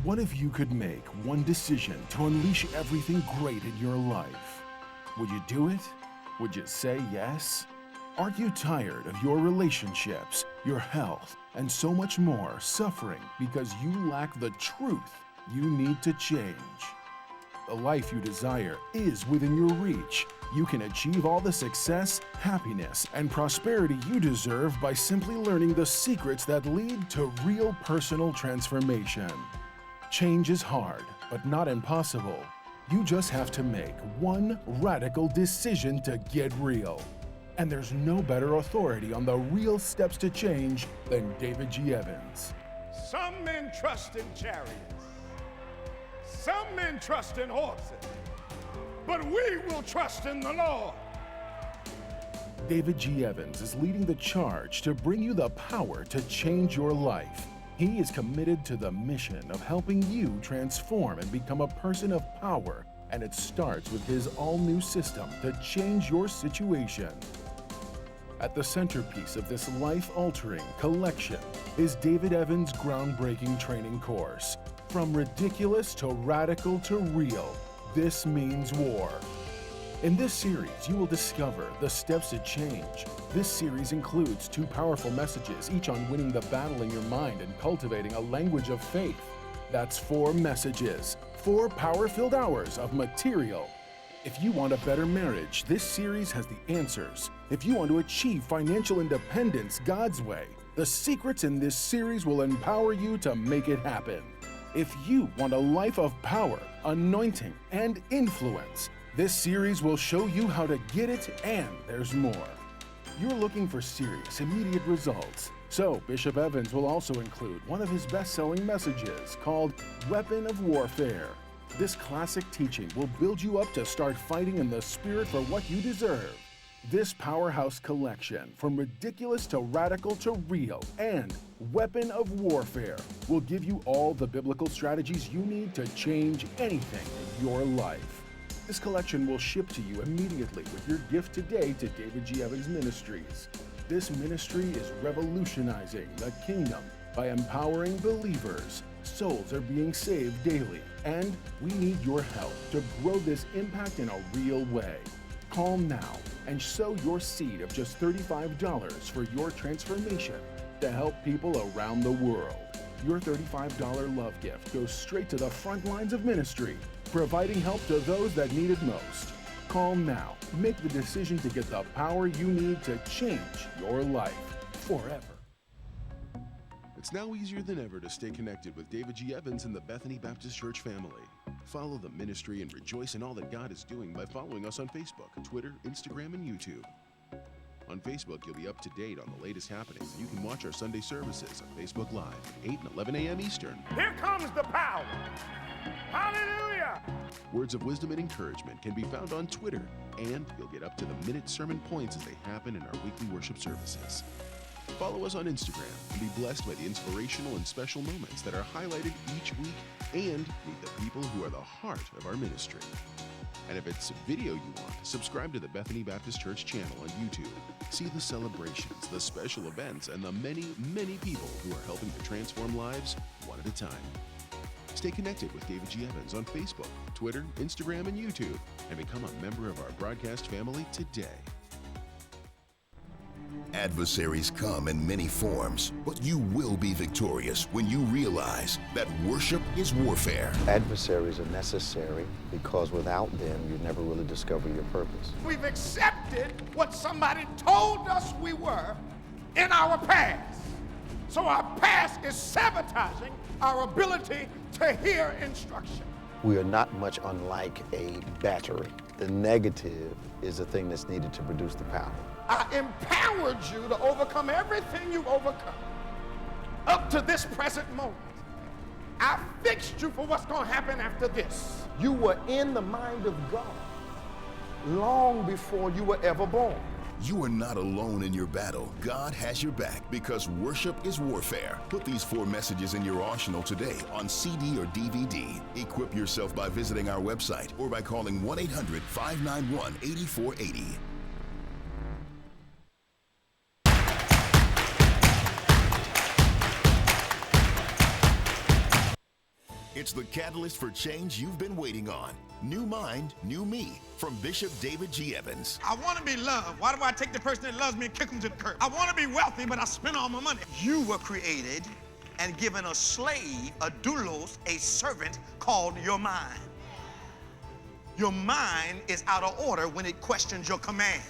What if you could make one decision to unleash everything great in your life? Would you do it? Would you say yes? Aren't you tired of your relationships, your health, and so much more suffering because you lack the truth you need to change? The life you desire is within your reach. You can achieve all the success, happiness, and prosperity you deserve by simply learning the secrets that lead to real personal transformation. Change is hard, but not impossible. You just have to make one radical decision to get real. And there's no better authority on the real steps to change than David G. Evans. Some men trust in chariots. Some men trust in horses. But we will trust in the Lord. David G. Evans is leading the charge to bring you the power to change your life. He is committed to the mission of helping you transform and become a person of power, and it starts with his all-new system to change your situation. At the centerpiece of this life-altering collection is David Evans' groundbreaking training course. From ridiculous to radical to real, this means war. In this series, you will discover the steps to change. This series includes 2 powerful messages, each on winning the battle in your mind and cultivating a language of faith. That's 4 messages, 4 power-filled hours of material. If you want a better marriage, this series has the answers. If you want to achieve financial independence God's way, the secrets in this series will empower you to make it happen. If you want a life of power, anointing, and influence, this series will show you how to get it, and there's more. You're looking for serious, immediate results. So Bishop Evans will also include one of his best-selling messages called Weapon of Warfare. This classic teaching will build you up to start fighting in the spirit for what you deserve. This powerhouse collection, from ridiculous to radical to real, and Weapon of Warfare, will give you all the biblical strategies you need to change anything in your life. This collection will ship to you immediately with your gift today to David G. Evans Ministries. This ministry is revolutionizing the kingdom by empowering believers. Souls are being saved daily, and we need your help to grow this impact in a real way. Call now and sow your seed of just $35 for your transformation to help people around the world. Your $35 love gift goes straight to the front lines of ministry, providing help to those that need it most. Call now. Make the decision to get the power you need to change your life forever. It's now easier than ever to stay connected with David G. Evans and the Bethany Baptist Church family. Follow the ministry and rejoice in all that God is doing by following us on Facebook, Twitter, Instagram, and YouTube. On Facebook, you'll be up to date on the latest happenings, and you can watch our Sunday services on Facebook Live at 8 and 11 a.m. Eastern. Here comes the power. Hallelujah. Words of wisdom and encouragement can be found on Twitter, and you'll get up to the minute sermon points as they happen in our weekly worship services. Follow us on Instagram and be blessed by the inspirational and special moments that are highlighted each week, and meet the people who are the heart of our ministry. And if it's video you want, subscribe to the Bethany Baptist Church channel on YouTube. See the celebrations, the special events, and the many, many people who are helping to transform lives one at a time. Stay connected with David G. Evans on Facebook, Twitter, Instagram, and YouTube, and become a member of our broadcast family today. Adversaries come in many forms, but you will be victorious when you realize that worship is warfare. Adversaries are necessary because without them, you never really discover your purpose. We've accepted what somebody told us we were in our past. So our past is sabotaging our ability to hear instruction. We are not much unlike a battery. The negative is the thing that's needed to produce the power. I empowered you to overcome everything you've overcome up to this present moment. I fixed you for what's going to happen after this. You were in the mind of God long before you were ever born. You are not alone in your battle. God has your back because worship is warfare. Put these 4 messages in your arsenal today on CD or DVD. Equip yourself by visiting our website or by calling 1-800-591-8480. It's the catalyst for change you've been waiting on. New Mind, New Me from Bishop David G. Evans. I want to be loved. Why do I take the person that loves me and kick them to the curb? I want to be wealthy, but I spend all my money. You were created and given a slave, a doulos, a servant called your mind. Your mind is out of order when it questions your command.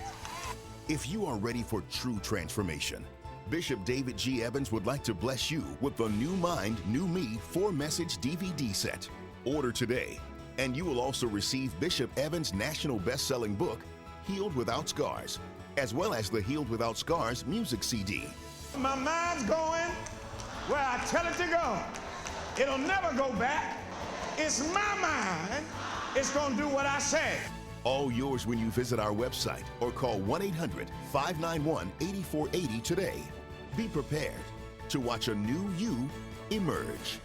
If you are ready for true transformation, Bishop David G. Evans would like to bless you with the New Mind, New Me 4-message DVD set. Order today, and you will also receive Bishop Evans' national best-selling book, Healed Without Scars, as well as the Healed Without Scars music CD. My mind's going where I tell it to go. It'll never go back. It's my mind. It's going to do what I say. All yours when you visit our website or call 1-800-591-8480 today. Be prepared to watch a new you emerge.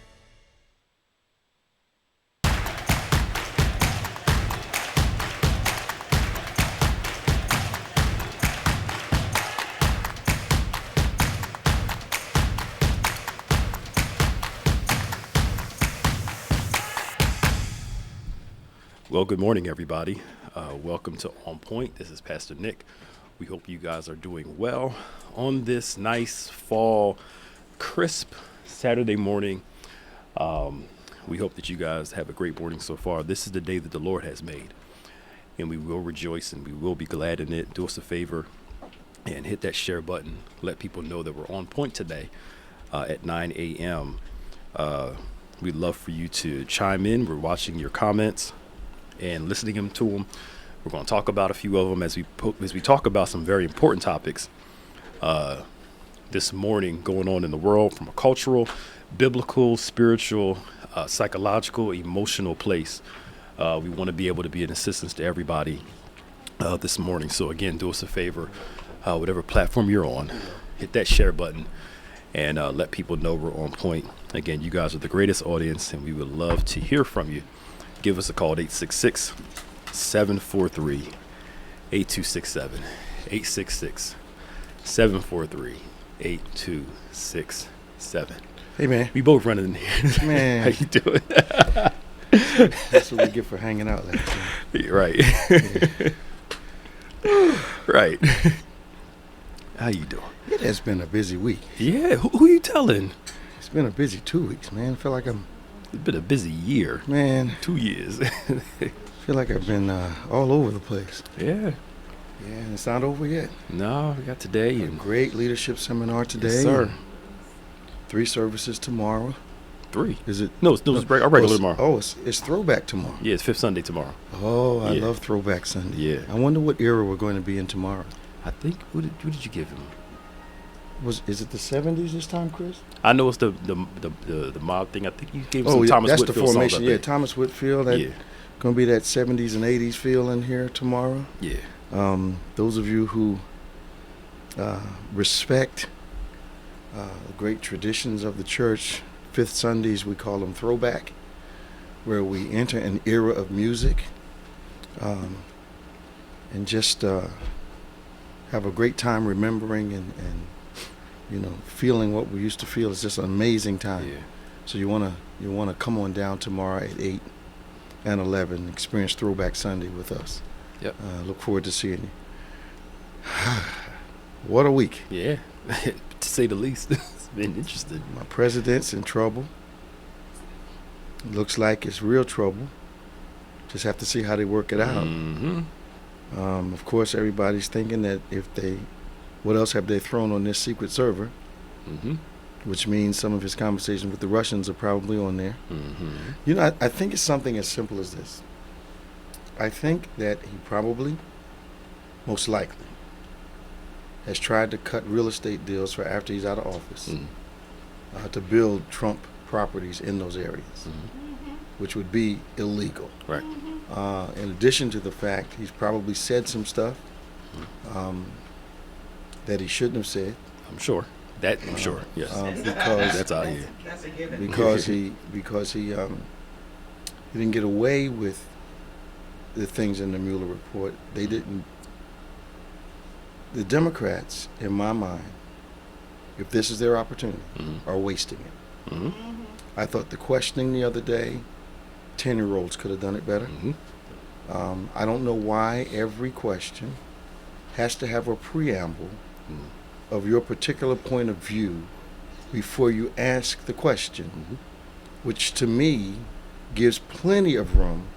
Well, good morning, everybody. Welcome to OnPointe. This is Pastor Nick. We hope you guys are doing well on this nice fall, crisp Saturday morning. We hope that you guys have a great morning so far. This is the day that the Lord has made, and we will rejoice and we will be glad in it. Do us a favor and hit that share button. Let people know that we're on point today at 9 a.m. We'd love for you to chime in. We're watching your comments and listening to them. We're going to talk about a few of them as we talk about some very important topics this morning going on in the world from a cultural, biblical, spiritual, psychological, emotional place. We want to be able to be an assistance to everybody this morning. So again, do us a favor, whatever platform you're on, hit that share button and let people know we're on point. Again, you guys are the greatest audience and we would love to hear from you. Give us a call at 866-743-8267. 866-743-8267. Hey, man. We both running in here. Man. How you doing? That's what we get for hanging out last time. Right. Yeah. Right. How you doing? It has been a busy week. Yeah. Who you telling? It's been a busy 2 weeks, man. I feel like It's been a busy year. Man. 2 years. Feel like I've been all over the place. Yeah. Yeah, and it's not over yet. No, we got today. A great leadership seminar today. Yes, sir. 3 services tomorrow. 3. Is it? No, it's our regular tomorrow. Oh, it's Throwback tomorrow. Yeah, it's 5th Sunday tomorrow. Oh, I Yeah. love Throwback Sunday. Yeah. I wonder what era we're going to be in tomorrow. I think, what did you give him? Is it the 70s this time, Chris? I know it's the mob thing. I think you gave him some Yeah, Thomas that's Whitfield the formation. songs, I Yeah, think. Thomas Whitfield. That Yeah. Going to be that 70s and 80s feel in here tomorrow. Yeah. Those of you who respect the great traditions of the church, 5th Sundays, we call them Throwback, where we enter an era of music and just have a great time remembering and feeling what we used to feel. It's just an amazing time. Yeah. So you wanna come on down tomorrow at 8 and 11, experience Throwback Sunday with us. Yep. Look forward to seeing you. What a week. Yeah. To say the least. It's been interesting. My president's in trouble. Looks like it's real trouble. Just have to see how they work it out. Mm-hmm. Of course, everybody's thinking that what else have they thrown on this secret server? Mm-hmm. Which means some of his conversations with the Russians are probably on there. Mm-hmm. I think it's something as simple as this. I think that he probably, most likely, has tried to cut real estate deals for after he's out of office to build Trump properties in those areas, which would be illegal. Right. In addition to the fact he's probably said some stuff that he shouldn't have said. I'm sure. I'm sure. Yes. Because that's out here. That's a given. Because he didn't get away with the things in the Mueller report. They didn't. The Democrats, in my mind, if this is their opportunity, are wasting it. I thought the questioning the other day, 10-year-olds could have done it better. I don't know why every question has to have a preamble of your particular point of view before you ask the question, which to me gives plenty of room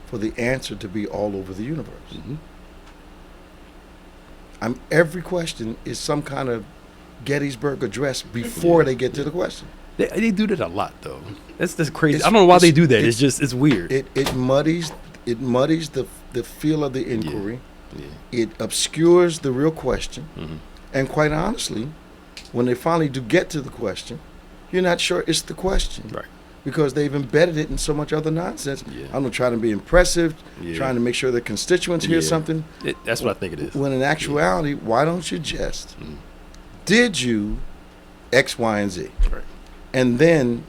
for the answer to be all over the universe. Every question is some kind of Gettysburg Address before they get to the question. They do that a lot, though. That's crazy. I don't know why they do that. It's weird. It muddies the feel of the inquiry. It obscures the real question. And quite honestly, when they finally do get to the question, you're not sure it's the question. Right. Because they've embedded it in so much other nonsense. I'm not trying to be impressive, trying to make sure their constituents hear something. That's what I think it is. When in actuality, why don't you just, did you X, Y, and Z? Right. And then...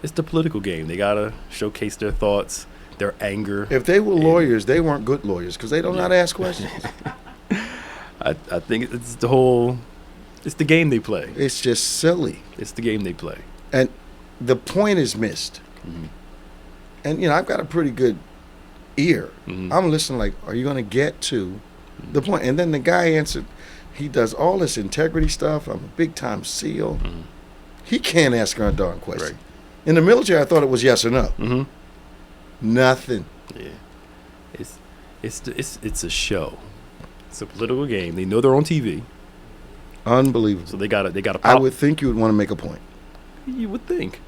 It's the political game. They got to showcase their thoughts, their anger. If they were lawyers, they weren't good lawyers because they don't know how to ask questions. I think it's the game they play. It's just silly. It's the game they play. And the point is missed. And, I've got a pretty good ear. I'm listening like, are you going to get to the point? And then the guy answered, he does all this integrity stuff. I'm a big-time SEAL. He can't ask her a darn question. Right. In the military, I thought it was yes or no. Nothing. Yeah. It's a show. It's a political game. They know they're on TV. Unbelievable. So they got to I would think you would want to make a point. You would think.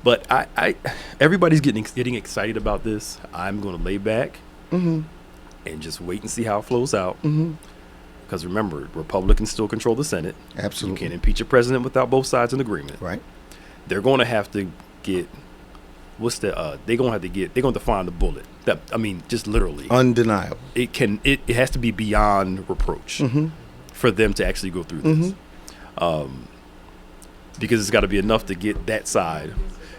But everybody's getting excited about this. I'm going to lay back and just wait and see how it flows out. Because remember, Republicans still control the Senate. Absolutely. You can't impeach a president without both sides in agreement. Right. They're going to have to get they're going to find the bullet. Just literally. Undeniable. It has to be beyond reproach for them to actually go through this. Because it's got to be enough to get that side.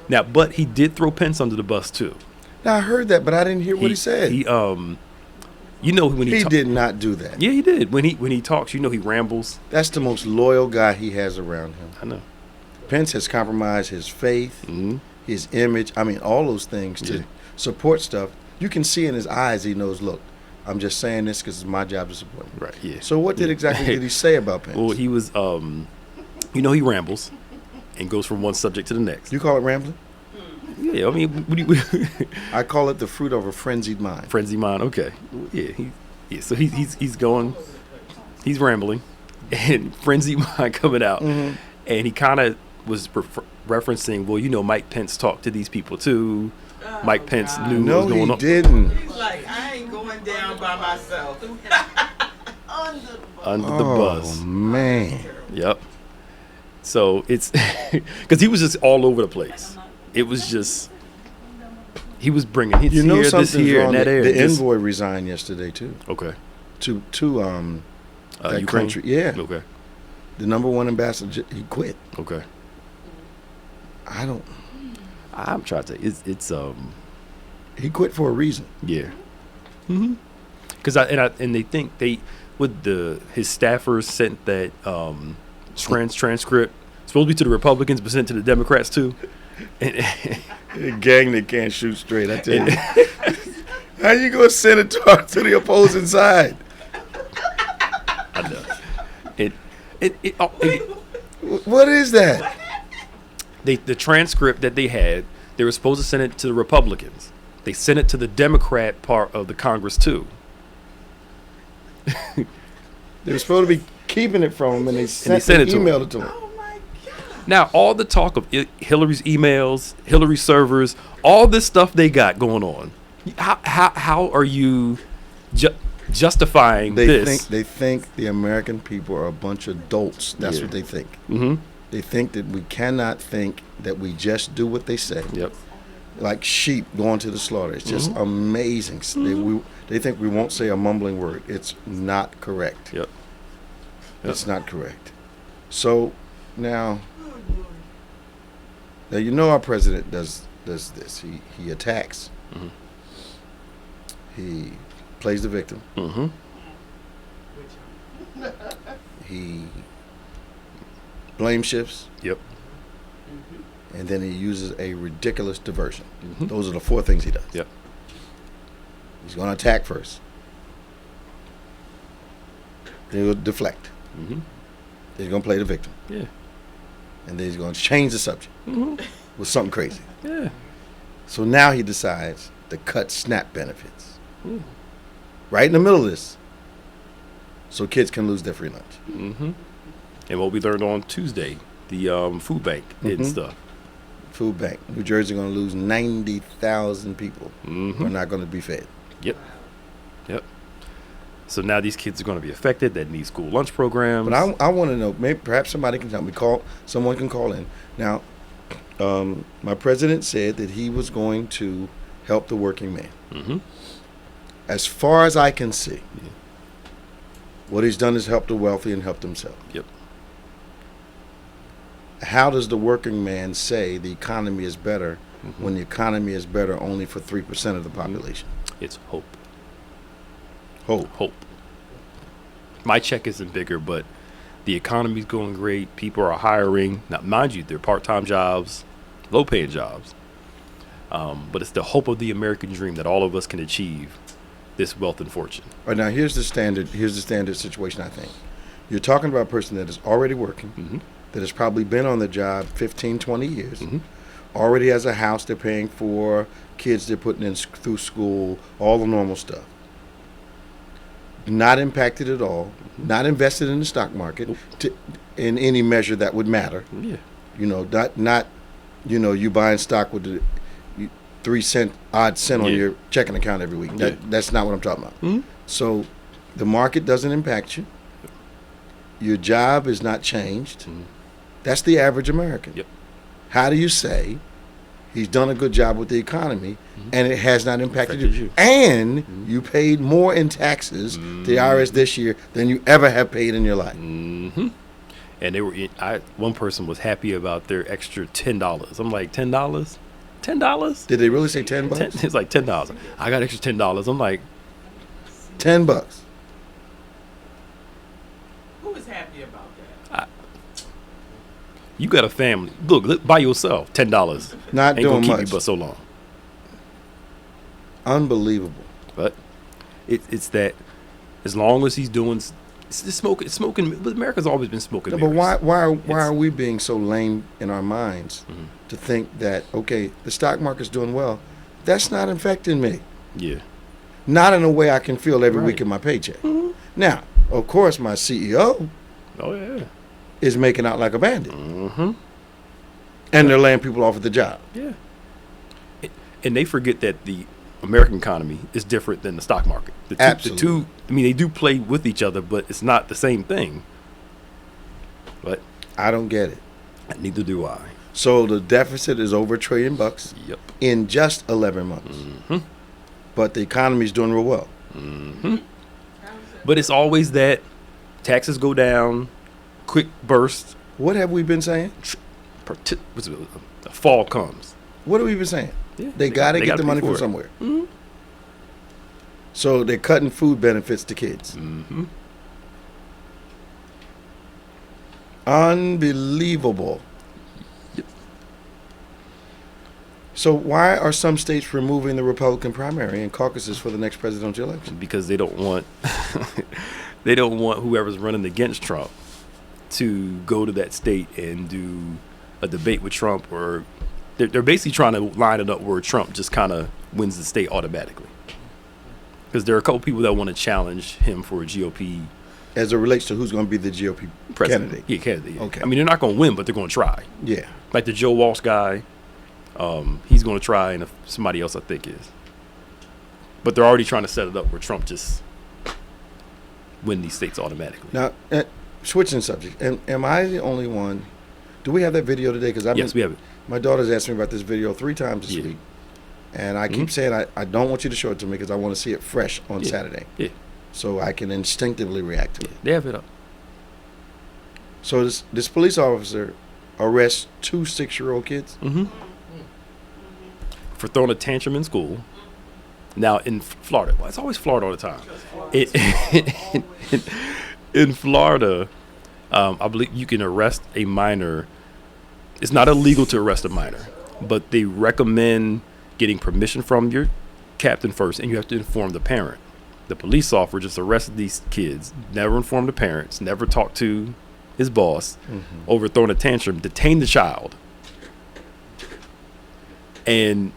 Now, but he did throw Pence under the bus too. Now I heard that, but I didn't hear what he said. He when he did not do that. Yeah, he did. When he talks, he rambles. That's the most loyal guy he has around him. I know. Pence has compromised his faith, his image. All those things to support stuff. You can see in his eyes he knows, look, I'm just saying this because it's my job to support him. Right, yeah. So what exactly did he say about Pence? Well, he was, he rambles and goes from one subject to the next. You call it rambling? Yeah, I call it the fruit of a frenzied mind. Frenzied mind, okay. Yeah, so he's going, he's rambling, and frenzied mind coming out. And he kind of was referencing, well, Mike Pence talked to these people too. Mike Pence knew what was going on. No, he didn't. He's like, I ain't going down by myself. Under the bus. Oh, man. Yep. So it's because he was just all over the place. It was just he was bringing hits here, this here, and that area. The envoy resigned yesterday too. Okay. To that Ukraine? country, yeah. Okay. The #1 ambassador, he quit. Okay. I'm trying to. It's He quit for a reason. Yeah. Because they think his staffers sent that transcript supposed to be to the Republicans, but sent to the Democrats too. A gang that can't shoot straight. I tell you. How you gonna send it to the opposing side? I know. What is that? The transcript that they had, they were supposed to send it to the Republicans. They sent it to the Democrat part of the Congress too. They were supposed to be keeping it from them, and they emailed it to them. Oh my God! Now all the talk of Hillary's emails, Hillary's servers, all this stuff they got going on. How are you justifying this? They think the American people are a bunch of dolts. That's what they think. They think that we cannot think that we just do what they say. Yep. Like sheep going to the slaughter. It's just amazing. They think we won't say a mumbling word. It's not correct. Yep. It's not correct. So now our president does this. He attacks. He plays the victim. He blame shifts, Yep. and then he uses a ridiculous diversion. Those are the 4 things he does. Yep. He's going to attack first. Then he'll deflect. Then he's going to play the victim. Yeah. And then he's going to change the subject with something crazy. Yeah. So now he decides to cut SNAP benefits. Right in the middle of this. So kids can lose their free lunch. And what we learned on Tuesday, the food bank and stuff. Food bank. New Jersey going to lose 90,000 people who are not going to be fed. Yep. Yep. So now these kids are going to be affected that need school lunch programs. But I want to know, maybe perhaps somebody can tell me. Someone can call in. Now, my president said that he was going to help the working man. As far as I can see, what he's done is help the wealthy and helped himself. Yep. How does the working man say the economy is better when the economy is better only for 3% of the population? It's hope. Hope. My check isn't bigger, but the economy's going great. People are hiring. Now, mind you, they're part-time jobs, low-paying jobs. But it's the hope of the American dream that all of us can achieve this wealth and fortune. All right, now here's the standard situation, I think. You're talking about a person that is already working, that has probably been on the job 15, 20 years, already has a house they're paying for, kids they're putting in through school, all the normal stuff. Not impacted at all, not invested in the stock market in any measure that would matter. Yeah. You know, not you buying stock with the 3 cent on your checking account every week. That's not what I'm talking about. So the market doesn't impact you. Your job is not changed. That's the average American. Yep. How do you say he's done a good job with the economy and it has not impacted you? And you paid more in taxes to the IRS this year than you ever have paid in your life. And they were. One person was happy about their extra $10. I'm like, $10? $10? Did they really say $10? It's like $10. I got extra $10. I'm like, $10. Who is happy about that? you got a family. Look by yourself. $10. Not Ain't doing gonna keep much. you but so long. Unbelievable. But it's that as long as he's doing, it's smoking. But America's always been smoking. No, but mirrors. why are we being so lame in our minds to think that, okay, the stock market's doing well, that's not affecting me. Yeah. Not in a way I can feel every Right. week in my paycheck. Now, of course, my CEO Oh yeah. is making out like a bandit. And they're laying people off at the job. Yeah. And they forget that the American economy is different than the stock market. Absolutely. The two, I mean, they do play with each other, but it's not the same thing. But I don't get it. neither do I. So the deficit is over $1 trillion Yep. in just 11 months. But the economy's doing real well. But it's always that taxes go down, quick burst, What have we been saying? the fall comes. What have we been saying? Yeah, They got to get gotta the pay money for from it. somewhere. So they're cutting food benefits to kids. Unbelievable. Yep. So why are some states removing the Republican primary and caucuses for the next presidential election? Because they don't want they don't want whoever's running against Trump to go to that state and do a debate with Trump, or they're basically trying to line it up where Trump just kind of wins the state automatically. Because there are a couple people that want to challenge him for a GOP As it relates to who's going to be the GOP president. candidate. Yeah, candidate. Yeah. Okay. I mean, they're not going to win, but they're going to try. Yeah. Like the Joe Walsh guy, he's going to try, and somebody else I think is. But they're already trying to set it up where Trump just win these states automatically. Now, switching subject, am I the only one? Do we have that video today? Because Yes, we have it. My daughter's asked me about this video 3 times this week. And I keep saying I don't want you to show it to me because I want to see it fresh on Saturday. Yeah. So I can instinctively react to it. They have it up. So this police officer arrests 2 6-year-old kids. For throwing a tantrum in school. Now in Florida, it's always Florida all the time. In Florida, I believe you can arrest a minor. It's not illegal to arrest a minor, but they recommend getting permission from your captain first, and you have to inform the parent. The police officer just arrested these kids, never informed the parents, never talked to his boss, overthrown a tantrum, detained the child. And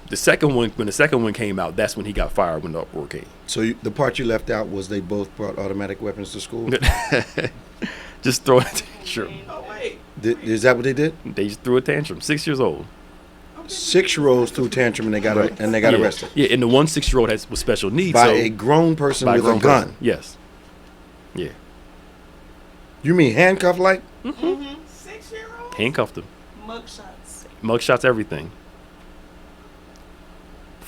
the second one, when the second one came out, that's when he got fired when the uproar came. So the part you left out was they both brought automatic weapons to school? Just throw a tantrum. Oh, wait. Is that what they did? They just threw a tantrum. 6 years old. 6-year-olds threw a tantrum and they got arrested. Yeah, and the one 6-year-old was special needs. By a grown person with a gun. Yes. Yeah. You mean handcuffed like? 6-year-old? Handcuffed him. Mugshots, everything.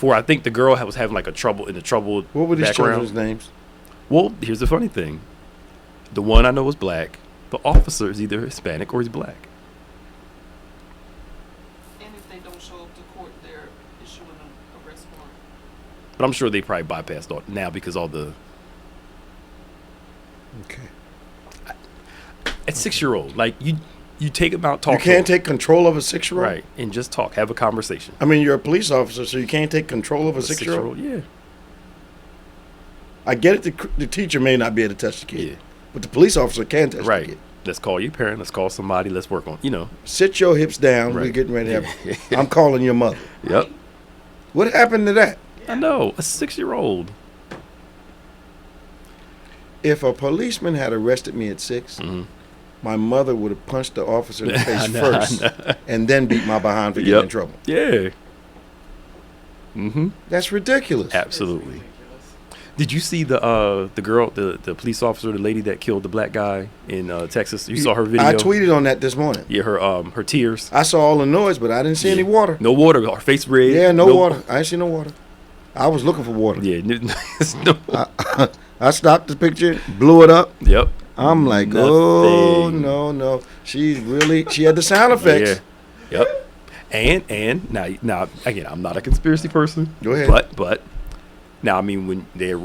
I think the girl was having like a troubled What were these background. children's names? Well, here's the funny thing. The one I know is black. The officer is either Hispanic or he's black. And if they don't show up to court, they're issuing an arrest warrant. But I'm sure they probably bypassed all now because all the. Okay. At 6-year-old, like you take him out, talk. You can't take control of a 6-year-old? Right, and just talk, have a conversation. I mean, you're a police officer, so you can't take control of a 6-year-old? Yeah. I get it, the teacher may not be able to touch the kid. Yeah. But the police officer can touch the kid. Let's call your parent. Let's call somebody. Let's work on, Sit your hips down. Right. We're getting ready to have. I'm calling your mother. Yep. What happened to that? I know. A 6-year-old. If a policeman had arrested me at 6, my mother would have punched the officer in the face first and then beat my behind for getting in trouble. Yeah. That's ridiculous. Absolutely. Did you see the girl, the police officer, the lady that killed the black guy in Texas? You saw her video? I tweeted on that this morning. Yeah, her tears. I saw all the noise, but I didn't see any water. No water. Her face red. Yeah, no water. I didn't see no water. I was looking for water. Yeah. I stopped the picture, blew it up. Yep. I'm like, Nothing. oh, no. She had the sound effects. Yeah. Yep. And now again, I'm not a conspiracy person. Go ahead. But now, I mean, when her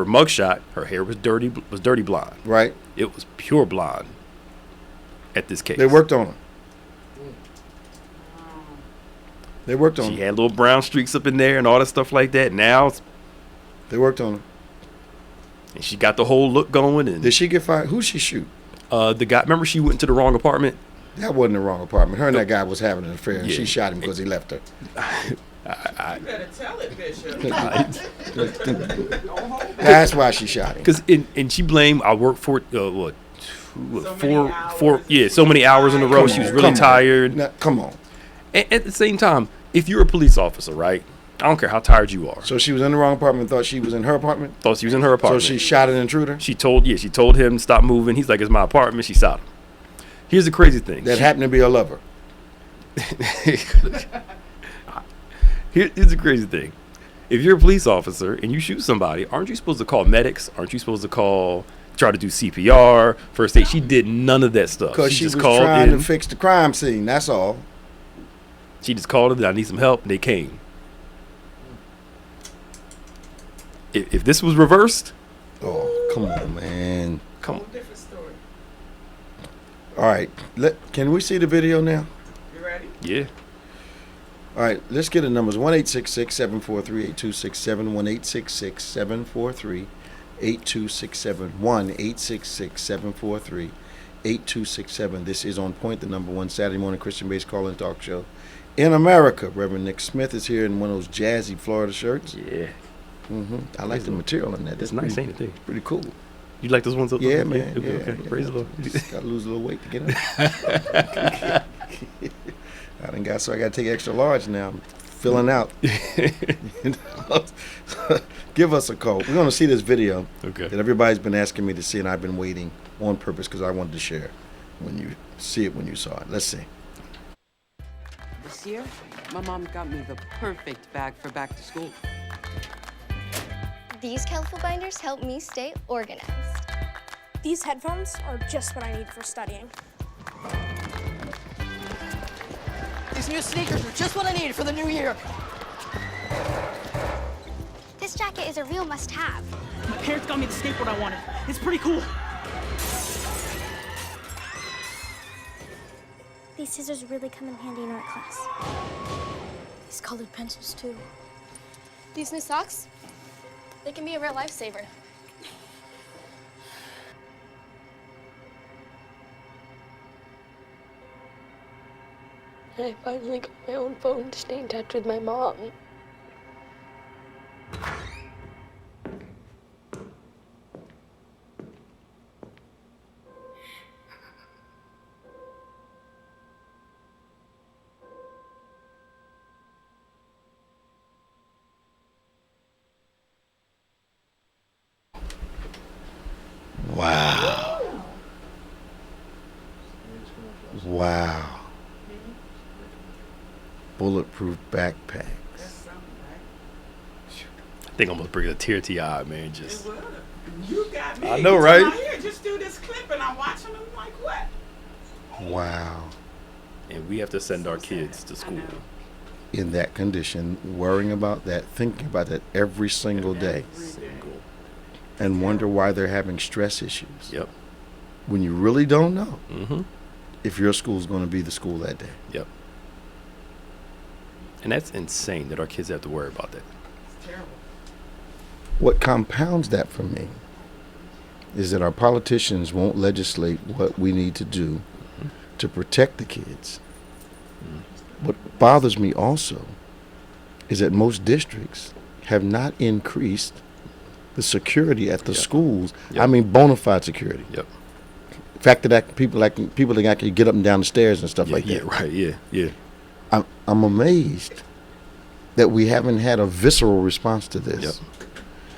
mugshot, her hair was dirty blonde. Right. It was pure blonde at this case. They worked on her. She had little brown streaks up in there and all that stuff like that. Now they worked on her. And she got the whole look going. And did she get fired? Who'd she shoot? The guy. Remember, she went to the wrong apartment. That wasn't the wrong apartment. Her and that guy was having an affair, and she shot him because he left her. You better tell it, Bishop. That's why she shot him. Because and she blamed. I worked for so many hours in a row. She was really tired. Now, come on. And at the same time, if you're a police officer, right? I don't care how tired you are. So she was in the wrong apartment. Thought she was in her apartment. Thought she was in her apartment. So she shot an intruder. She told him to stop moving. He's like, "It's my apartment." She shot him. Here's the crazy thing. That happened to be a lover. Here's the crazy thing. If you're a police officer and you shoot somebody, aren't you supposed to call medics? Aren't you supposed to try to do CPR, first aid? She did none of that stuff. Because she just was called trying in. to fix the crime scene. That's all. She just called it. I need some help. And they came. If this was reversed. Oh, come on, man. Come on. Different story. All right. Can we see the video now? You ready? Yeah. All right. Let's get the numbers. 1-866-743-8267. 1-866-743-8267. 1-866-743-8267. This is On Point, the #1 Saturday morning Christian-based call-in talk show in America. Reverend Nick Smith is here in one of those jazzy Florida shirts. Yeah. I like the material on that. That's nice, ain't it? Pretty cool. You like those ones? Yeah, man. Okay. Praise the Lord. Just got to lose a little weight to get up. I got to take extra large now. I'm filling out. Give us a call. We're going to see this video that everybody's been asking me to see, and I've been waiting on purpose because I wanted to share when you see it when you saw it. Let's see. This year, my mom got me the perfect bag for back to school. These colorful binders help me stay organized. These headphones are just what I need for studying. These new sneakers are just what I need for the new year. This jacket is a real must-have. My parents got me the skateboard I wanted. It's pretty cool. These scissors really come in handy in art class. These colored pencils, too. These new socks, they can be a real lifesaver. I finally got my own phone to stay in touch with my mom. Wow. Wow. Bulletproof backpacks. I think I'm gonna bring a tear to your eye, man. Just You got me. I know, right? Out here, just do this clip, and I'm watching them like, what? Wow. and we have to send our kids to school. In that condition, worrying about that, thinking about that every single day, and wonder why they're having stress issues. Yep. When you really don't know if your school's going to be the school that day. Yep. And that's insane that our kids have to worry about that. It's terrible. What compounds that for me is that our politicians won't legislate what we need to do to protect the kids. What bothers me also is that most districts have not increased the security at the schools. I mean, bona fide security. Yep. The fact that people that can get up and down the stairs and stuff like that. Yeah, right. Yeah. I'm amazed that we haven't had a visceral response to this. Yep.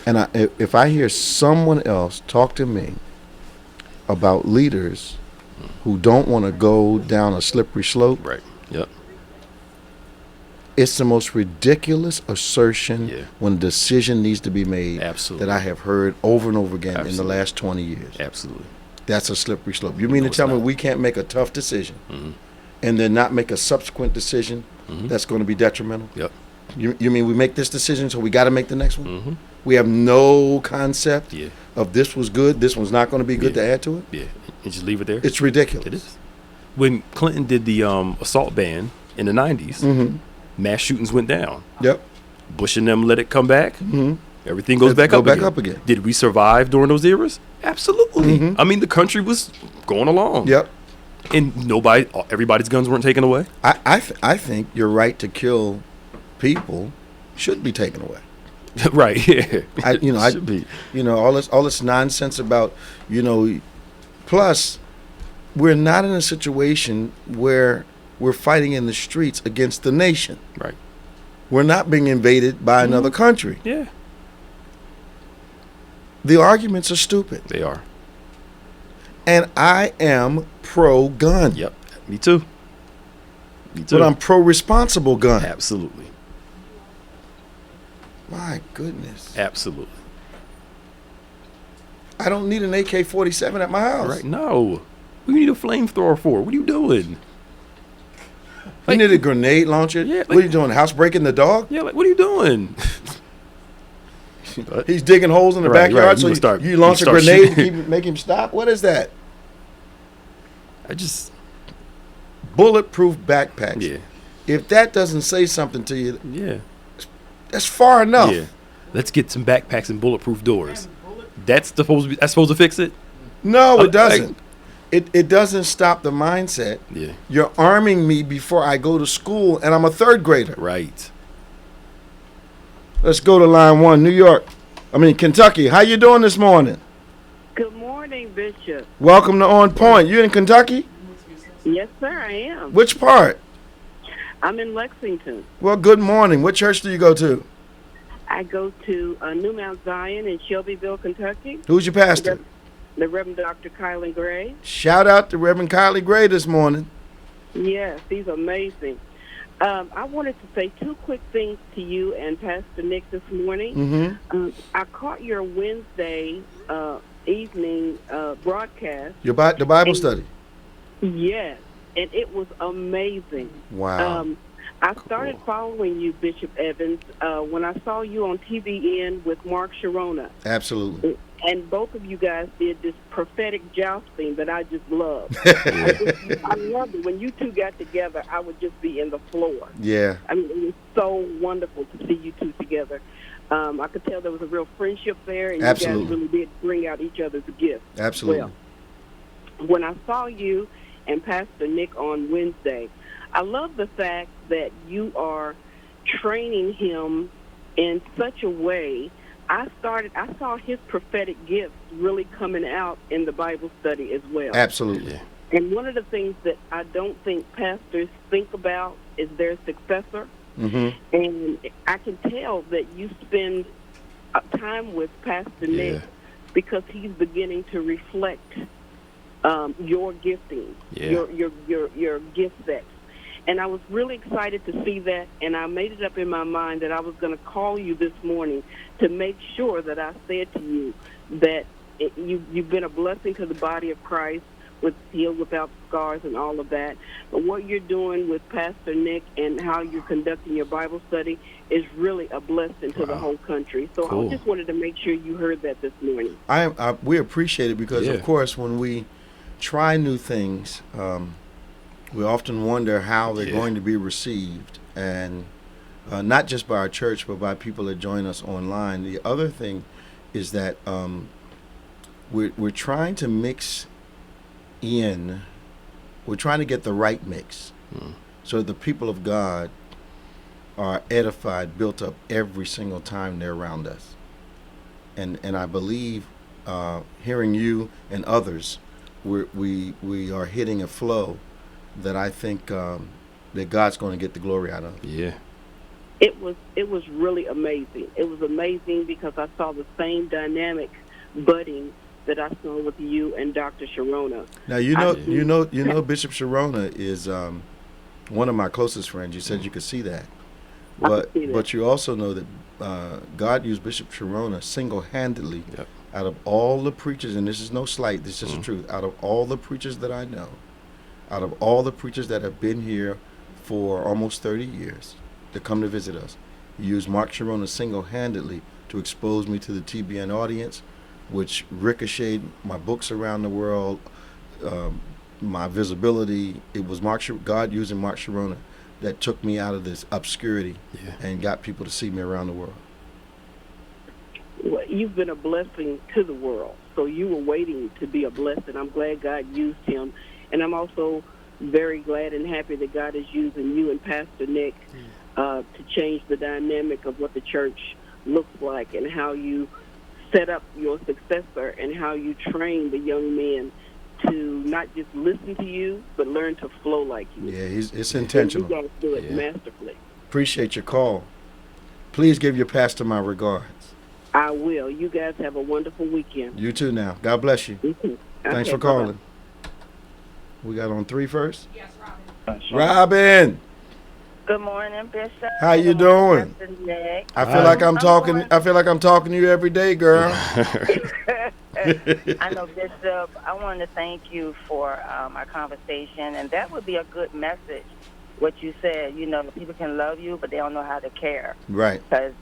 And if I hear someone else talk to me about leaders who don't want to go down a slippery slope, right? Yep. It's the most ridiculous assertion when a decision needs to be made that I have heard over and over again in the last 20 years. Absolutely. That's a slippery slope. You mean to tell me we can't make a tough decision and then not make a subsequent decision that's going to be detrimental? Yep. You mean we make this decision, so we got to make the next one? We have no concept of this was good, this one's not going to be good to add to it? Yeah, and just leave it there? It's ridiculous. It is. When Clinton did the assault ban in the 90s, mass shootings went down. Yep. Bush and them let it come back. Everything goes back up again. Did we survive during those eras? Absolutely. I mean, the country was going along. Yep. And everybody's guns weren't taken away. I think your right to kill people should be taken away. Right. Yeah. Should be. All this nonsense about, plus we're not in a situation where we're fighting in the streets against the nation. Right. We're not being invaded by another country. Yeah. The arguments are stupid. They are. And I am pro-gun. Yep. Me too. But I'm pro-responsible gun. Absolutely. My goodness. Absolutely. I don't need an AK-47 at my house. Right. No. What do you need a flamethrower for? What are you doing? You need a grenade launcher? Yeah. What are you doing? Housebreaking the dog? Yeah, what are you doing? He's digging holes in the backyard, so you launch a grenade to make him stop? What is that? Bulletproof backpacks. Yeah. If that doesn't say something to you, yeah, that's far enough. Yeah. Let's get some backpacks and bulletproof doors. That's supposed to fix it? No, it doesn't. It doesn't stop the mindset. Yeah. You're arming me before I go to school, and I'm a third grader. Right. Let's go to line 1, Kentucky. How you doing this morning? Good morning, Bishop. Welcome to OnPointe. You in Kentucky? Yes, sir, I am. Which part? I'm in Lexington. Well, good morning. What church do you go to? I go to New Mount Zion in Shelbyville, Kentucky. Who's your pastor? The Reverend Dr. Kylie Gray. Shout out to Reverend Kylie Gray this morning. Yes, he's amazing. I wanted to say two quick things to you and Pastor Nick this morning. I caught your Wednesday evening broadcast. The Bible study? Yes, and it was amazing. Wow. I started following you, Bishop Evans, when I saw you on TVN with Mark Sharona. Absolutely. And both of you guys did this prophetic jousting that I just love. I loved it. When you two got together, I would just be in the floor. Yeah. I mean, it was so wonderful to see you two together. I could tell there was a real friendship there, and Absolutely. you guys really did bring out each other's gifts. Absolutely. Well, when I saw you and Pastor Nick on Wednesday, I love the fact that you are training him in such a way. I saw his prophetic gifts really coming out in the Bible study as well. Absolutely. And one of the things that I don't think pastors think about is their successor. Mm-hmm. And I can tell that you spend time with Pastor Nick because he's beginning to reflect your gifting, your gift sets. And I was really excited to see that, and I made it up in my mind that I was going to call you this morning to make sure that I said to you that you've been a blessing to the body of Christ with Healed Without Scars and all of that. But what you're doing with Pastor Nick and how you're conducting your Bible study is really a blessing to the whole country. So I just wanted to make sure you heard that this morning. We appreciate it because, of course, when we try new things, we often wonder how they're going to be received, and not just by our church, but by people that join us online. The other thing is that we're trying to mix in, we're trying to get the right mix, so the people of God are edified, built up every single time they're around us. And I believe, hearing you and others, we are hitting a flow that I think that God's going to get the glory out of. Yeah. It was really amazing. It was amazing because I saw the same dynamic budding that I saw with you and Dr. Sharona. Now you know Bishop Sharona is one of my closest friends. You said you could see that, but you also know that God used Bishop Sharona single-handedly out of all the preachers, and this is no slight, this is the truth. Out of all the preachers that I know, out of all the preachers that have been here for almost 30 years to come to visit us, he used Mark Sharona single-handedly to expose me to the TBN audience, which ricocheted my books around the world, my visibility. It was God using Mark Sharona that took me out of this obscurity and got people to see me around the world. Well, you've been a blessing to the world, so you were waiting to be a blessing. I'm glad God used him. And I'm also very glad and happy that God is using you and Pastor Nick to change the dynamic of what the church looks like and how you set up your successor and how you train the young men to not just listen to you, but learn to flow like you. Yeah, it's intentional. And you guys do it masterfully. Appreciate your call. Please give your pastor my regards. I will. You guys have a wonderful weekend. You too now. God bless you. Thanks for calling. Bye-bye. We got on 3 first? Yes, Robin. Robin. Good morning, Bishop. How you doing? Nick. I feel like I'm talking. I feel like I'm talking to you every day, girl. I know, Bishop. I wanted to thank you for our conversation, and that would be a good message. What you said, people can love you, but they don't know how to care. Right. Because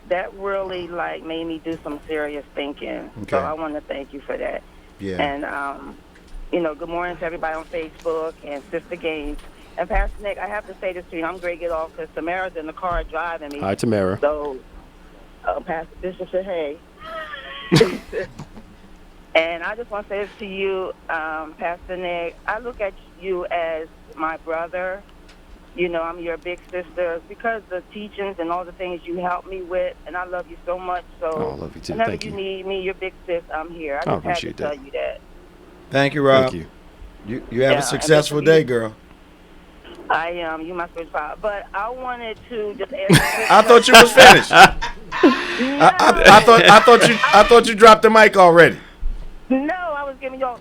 that really made me do some serious thinking. Okay. So I want to thank you for that. Yeah. And good morning to everybody on Facebook and Sister Gaines. And Pastor Nick, I have to say this to you. I'm going to get off because Tamara's in the car driving me. Hi, Tamara. So, Pastor Bishop said, hey. And I just want to say this to you, Pastor Nick. I look at you as my brother. I'm your big sister because the teachings and all the things you helped me with, and I love you so much. So, I love you too. Whenever Thank you you. Need me, your big sis, I'm here. I just had to tell you that. Thank you, Rob. Thank you. You have a successful day, girl. I am. You my spiritual father. But I wanted to just ask. I thought you was finished. I thought you dropped the mic already. No, I was giving y'all.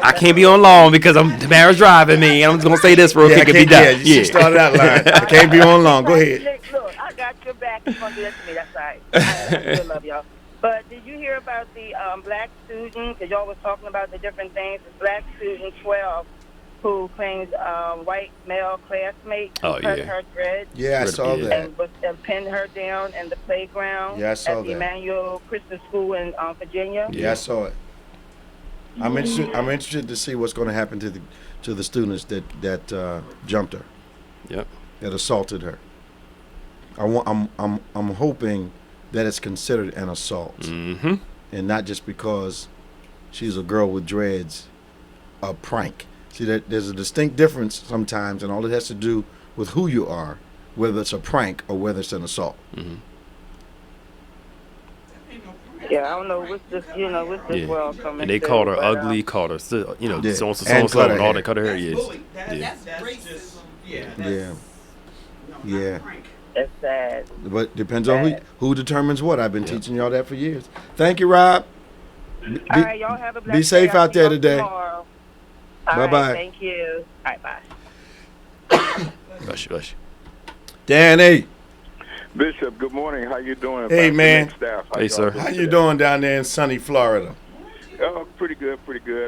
I can't be on long because Tamara's driving me, and I'm just gonna say this real quick and be done. Yeah, she started out lying. I can't be on long. Go ahead. Look, I got your back. You're gonna do that to me. That's all right. I still love y'all. But did you hear about the black student? Because y'all was talking about the different things. The black student 12 who claims white male classmate Oh, cut yeah. her dreads Yeah, I saw that. and pinned her down in the playground Yeah, I saw at the that. Emmanuel Christian School in Virginia. Yeah, I saw it. I'm interested to see what's going to happen to the students that jumped her. Yep. That assaulted her. I'm hoping that it's considered an assault, Mm-hmm. and not just because she's a girl with dreads, a prank. See, there's a distinct difference sometimes, and all it has to do with who you are, whether it's a prank or whether it's an assault. Mm-hmm. Yeah, I don't know what's this world coming. And they to, called her but, ugly, called her, so Yeah. and so And cut her and all hair. that, cut her hair. Yes. Yeah. That's racism. Yeah. It's sad. But depends on who determines what. I've been teaching y'all that for years. Thank you, Rob. All right, y'all have a blessed Be safe day. I'll out see there y'all today. tomorrow. All Bye-bye. right, thank you. All right, bye. Hush. Danny. Bishop, good morning. How you doing? Hey, Pastor man. Nick Staff, Hey, sir. How you doing down there in sunny Florida? Pretty good.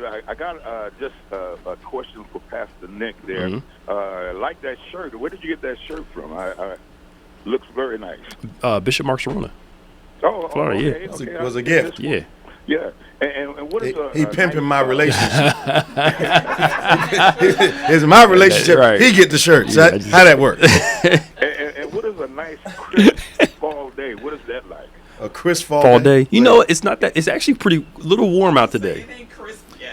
I got just a question for Pastor Nick there. Mm-hmm. I like that shirt. Where did you get that shirt from? Looks very nice. Bishop Mark Sharona. Oh, Florida, okay, yeah. okay. It was a gift. Yeah. Yeah. And what is He pimping my nice, relationship. It's my relationship. Right. He get the shirt. So how that work? and what is a nice crisp fall day? What is that like? A crisp fall day. You know, it's not that. It's actually pretty little warm out today.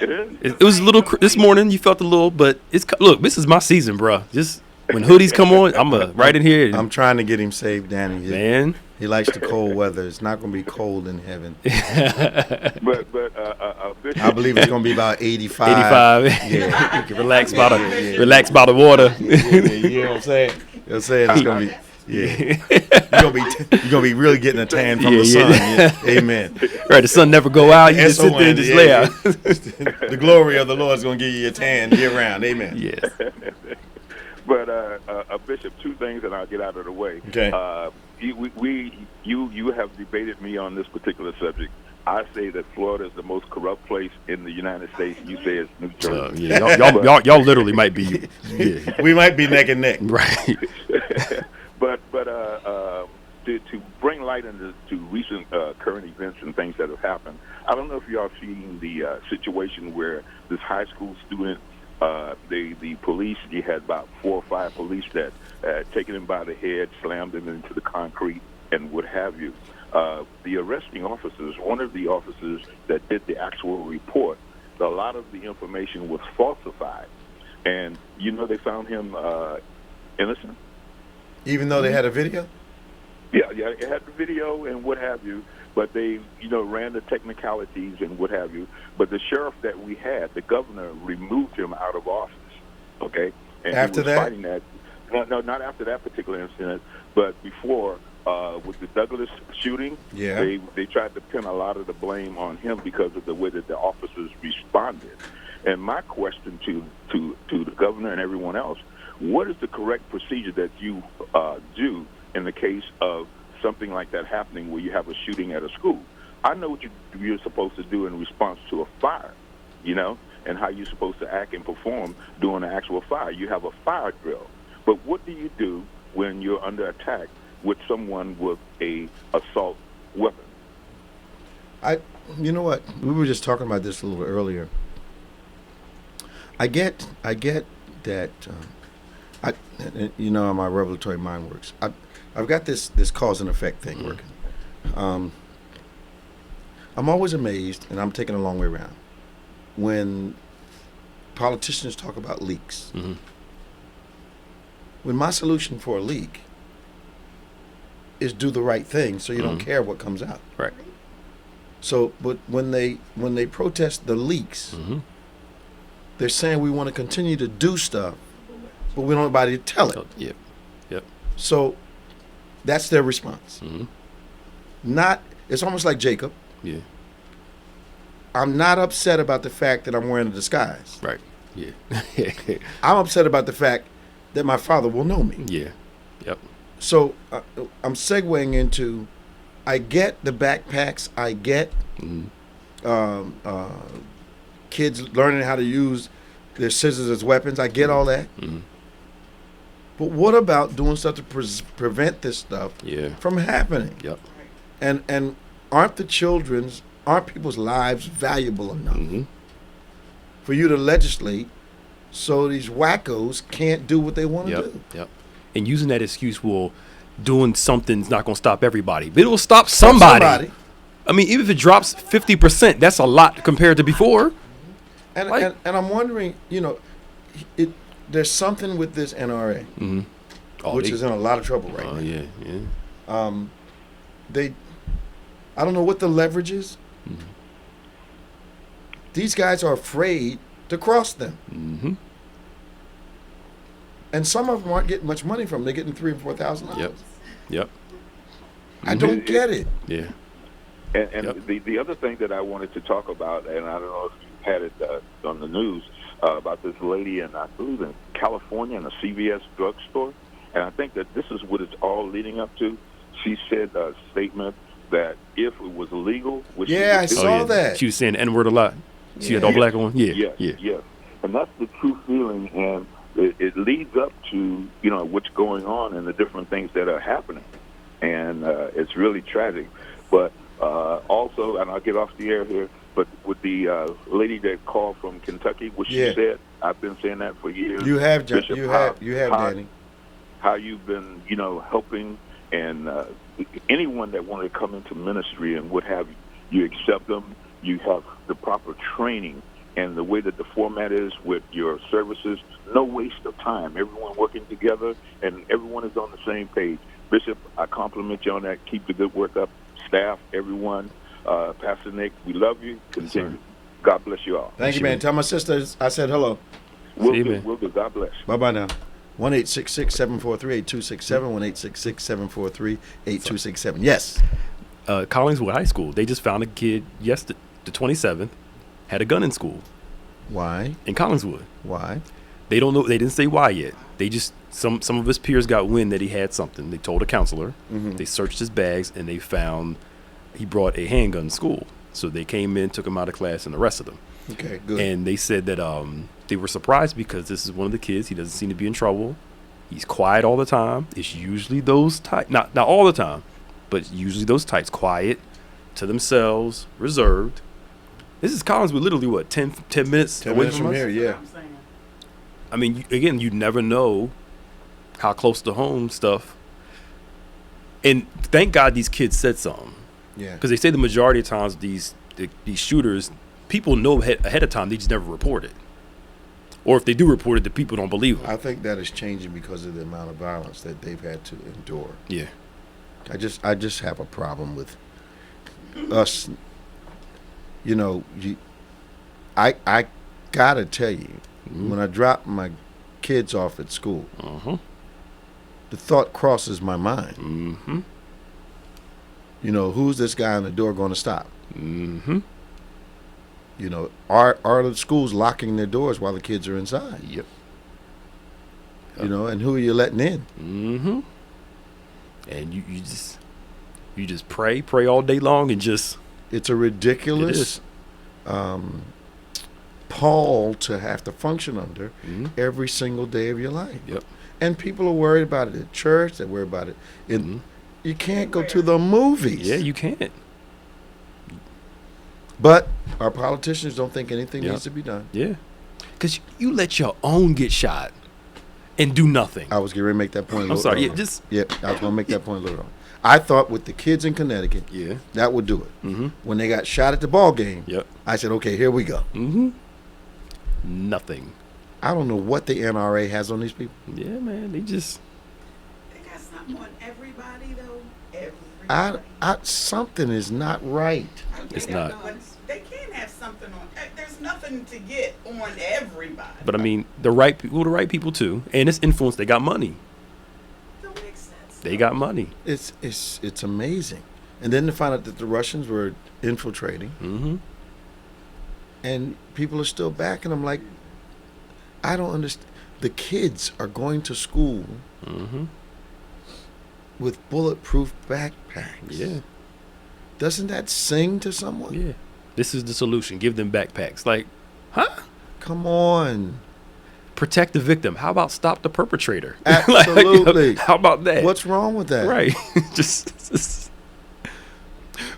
It is? It was a little this morning. You felt a little, but look. This is my season, bro. Just when hoodies come on, I'm right in here. I'm trying to get him saved, Danny. Man, he likes the cold weather. It's not going to be cold in heaven. But I believe it's going to be about 85. 85. Yeah, you can relax by the water. You know what I'm saying? I'm saying it's going to be. Yeah, you're gonna be really getting a tan from the sun. Yeah. Amen. Right, the sun never go out. You just sit there and just lay out. The glory of the Lord is gonna give you a tan year round. Amen. Yes. But Bishop, two things, and I'll get out of the way. Okay. You have debated me on this particular subject. I say that Florida is the most corrupt place in the United States. You say it's New Jersey. Yeah, y'all literally might be. Yeah. We might be neck and neck. Right. But to bring light into recent current events and things that have happened, I don't know if y'all seen the situation where this high school student, the police, you had about 4 or 5 police that taken him by the head, slammed him into the concrete, and what have you. The arresting officers, one of the officers that did the actual report, a lot of the information was falsified, and they found him innocent. Even though they had a video? Yeah, it had the video and what have you, but they, ran the technicalities and what have you. But the sheriff that we had, the governor, removed him out of office, okay? And after he was that? fighting that. No, not after that particular incident, but before, with the Douglas shooting, yeah, they tried to pin a lot of the blame on him because of the way that the officers responded. And my question to the governor and everyone else, what is the correct procedure that you do in the case of something like that happening where you have a shooting at a school? I know what you're supposed to do in response to a fire, and how you're supposed to act and perform during an actual fire. You have a fire drill. But what do you do when you're under attack with someone with a assault weapon? You know what? We were just talking about this a little earlier. I get that. How my revelatory mind works. I've got this cause and effect thing working. I'm always amazed, and I'm taking a long way around, when politicians talk about leaks. Mm-hmm. When my solution for a leak is do the right thing, so you don't care what comes out. Right. So, but when they protest the leaks, they're saying we want to continue to do stuff, but we don't want anybody to tell it. Yep. So that's their response. It's almost like Jacob. Yeah. I'm not upset about the fact that I'm wearing a disguise. Right. Yeah. I'm upset about the fact that my father will know me. Yeah. Yep. So I'm segueing into, I get the backpacks. I get kids learning how to use there's scissors as weapons. I get all that. Mm-hmm. But what about doing stuff to prevent this stuff from happening? Yep. And aren't people's lives valuable enough for you to legislate so these wackos can't do what they want to do? Yep. And using that excuse, well, doing something's not going to stop everybody, but it'll stop somebody. I mean, even if it drops 50%, that's a lot compared to before. And I'm wondering, there's something with this NRA, which is in a lot of trouble right now. I don't know what the leverage is. These guys are afraid to cross them. And some of them aren't getting much money from them. They're getting $3,000 or $4,000. Yep. I don't get it. Yeah. And the other thing that I wanted to talk about, and I don't know if you had it on the news, about this lady in, I believe, in California in a CVS drugstore. And I think that this is what it's all leading up to. She said a statement that if it was illegal, which I saw that. She was saying the N-word a lot. She had all black on. Yeah. And that's the true feeling, and it leads up to what's going on and the different things that are happening, and it's really tragic. But also, and I'll get off the air here, but with the lady that called from Kentucky, what she said, I've been saying that for years. You have, John. Bishop, You have, Danny. How you've been, helping, and anyone that wanted to come into ministry and what have you, you accept them. You have the proper training, and the way that the format is with your services, no waste of time. Everyone working together, and everyone is on the same page. Bishop, I compliment you on that. Keep the good work up. Staff, everyone, Pastor Nick, we love you. Continue. God bless you all. Thank you, man. Tell my sisters I said hello. We'll do. God bless. Bye-bye now. 1-866-743-8267, 1-866-743-8267. Yes. Collingswood High School, they just found a kid yesterday, the 27th, had a gun in school. Why? In Collingswood. Why? They don't know. They didn't say why yet. They just, some of his peers got wind that he had something. They told a counselor. They searched his bags, and they found he brought a handgun to school. So they came in, took him out of class, and arrested him. Okay, good. And they said that they were surprised because this is one of the kids. He doesn't seem to be in trouble. He's quiet all the time. It's usually those types, not all the time, but usually those types, quiet, to themselves, reserved. This is Collinswood, literally, what, 10 minutes away from us? here, yeah. I mean, again, you never know how close to home stuff. And thank God these kids said something. Yeah. Because they say the majority of times these shooters, people know ahead of time, they just never report it. Or if they do report it, the people don't believe them. I think that is changing because of the amount of violence that they've had to endure. Yeah. I just have a problem with us. I gotta tell you, when I drop my kids off at school, the thought crosses my mind. Who's this guy on the door going to stop? Are the schools locking their doors while the kids are inside? Yep. And who are you letting in? And you just pray all day long, and just it's a ridiculous pall to have to function under every single day of your life. Yep. And people are worried about it at church. They're worried about it. You can't go to the movies. Yeah, you can't. But our politicians don't think anything needs to be done. Yeah. Because you let your own get shot and do nothing. I was getting ready to make that point a little I'm sorry. earlier. I was going to make that point a little earlier. I thought with the kids in Connecticut, that would do it. When they got shot at the ball game, I said, okay, here we go. Nothing. I don't know what the NRA has on these people. Yeah, man. They got something on everybody, though. Everybody. Something is not right. It's not. They can't have something on. There's nothing to get on everybody. But I mean, the right people too, and it's influence. They got money. Don't make sense. They got money. It's amazing. And then to find out that the Russians were infiltrating, and people are still back, and I'm like, I don't understand. The kids are going to school with bulletproof backpacks. Yeah. Doesn't that sing to someone? Yeah. This is the solution. Give them backpacks. Like, huh? Come on. Protect the victim. How about stop the perpetrator? Absolutely. How about that? What's wrong with that? Right. just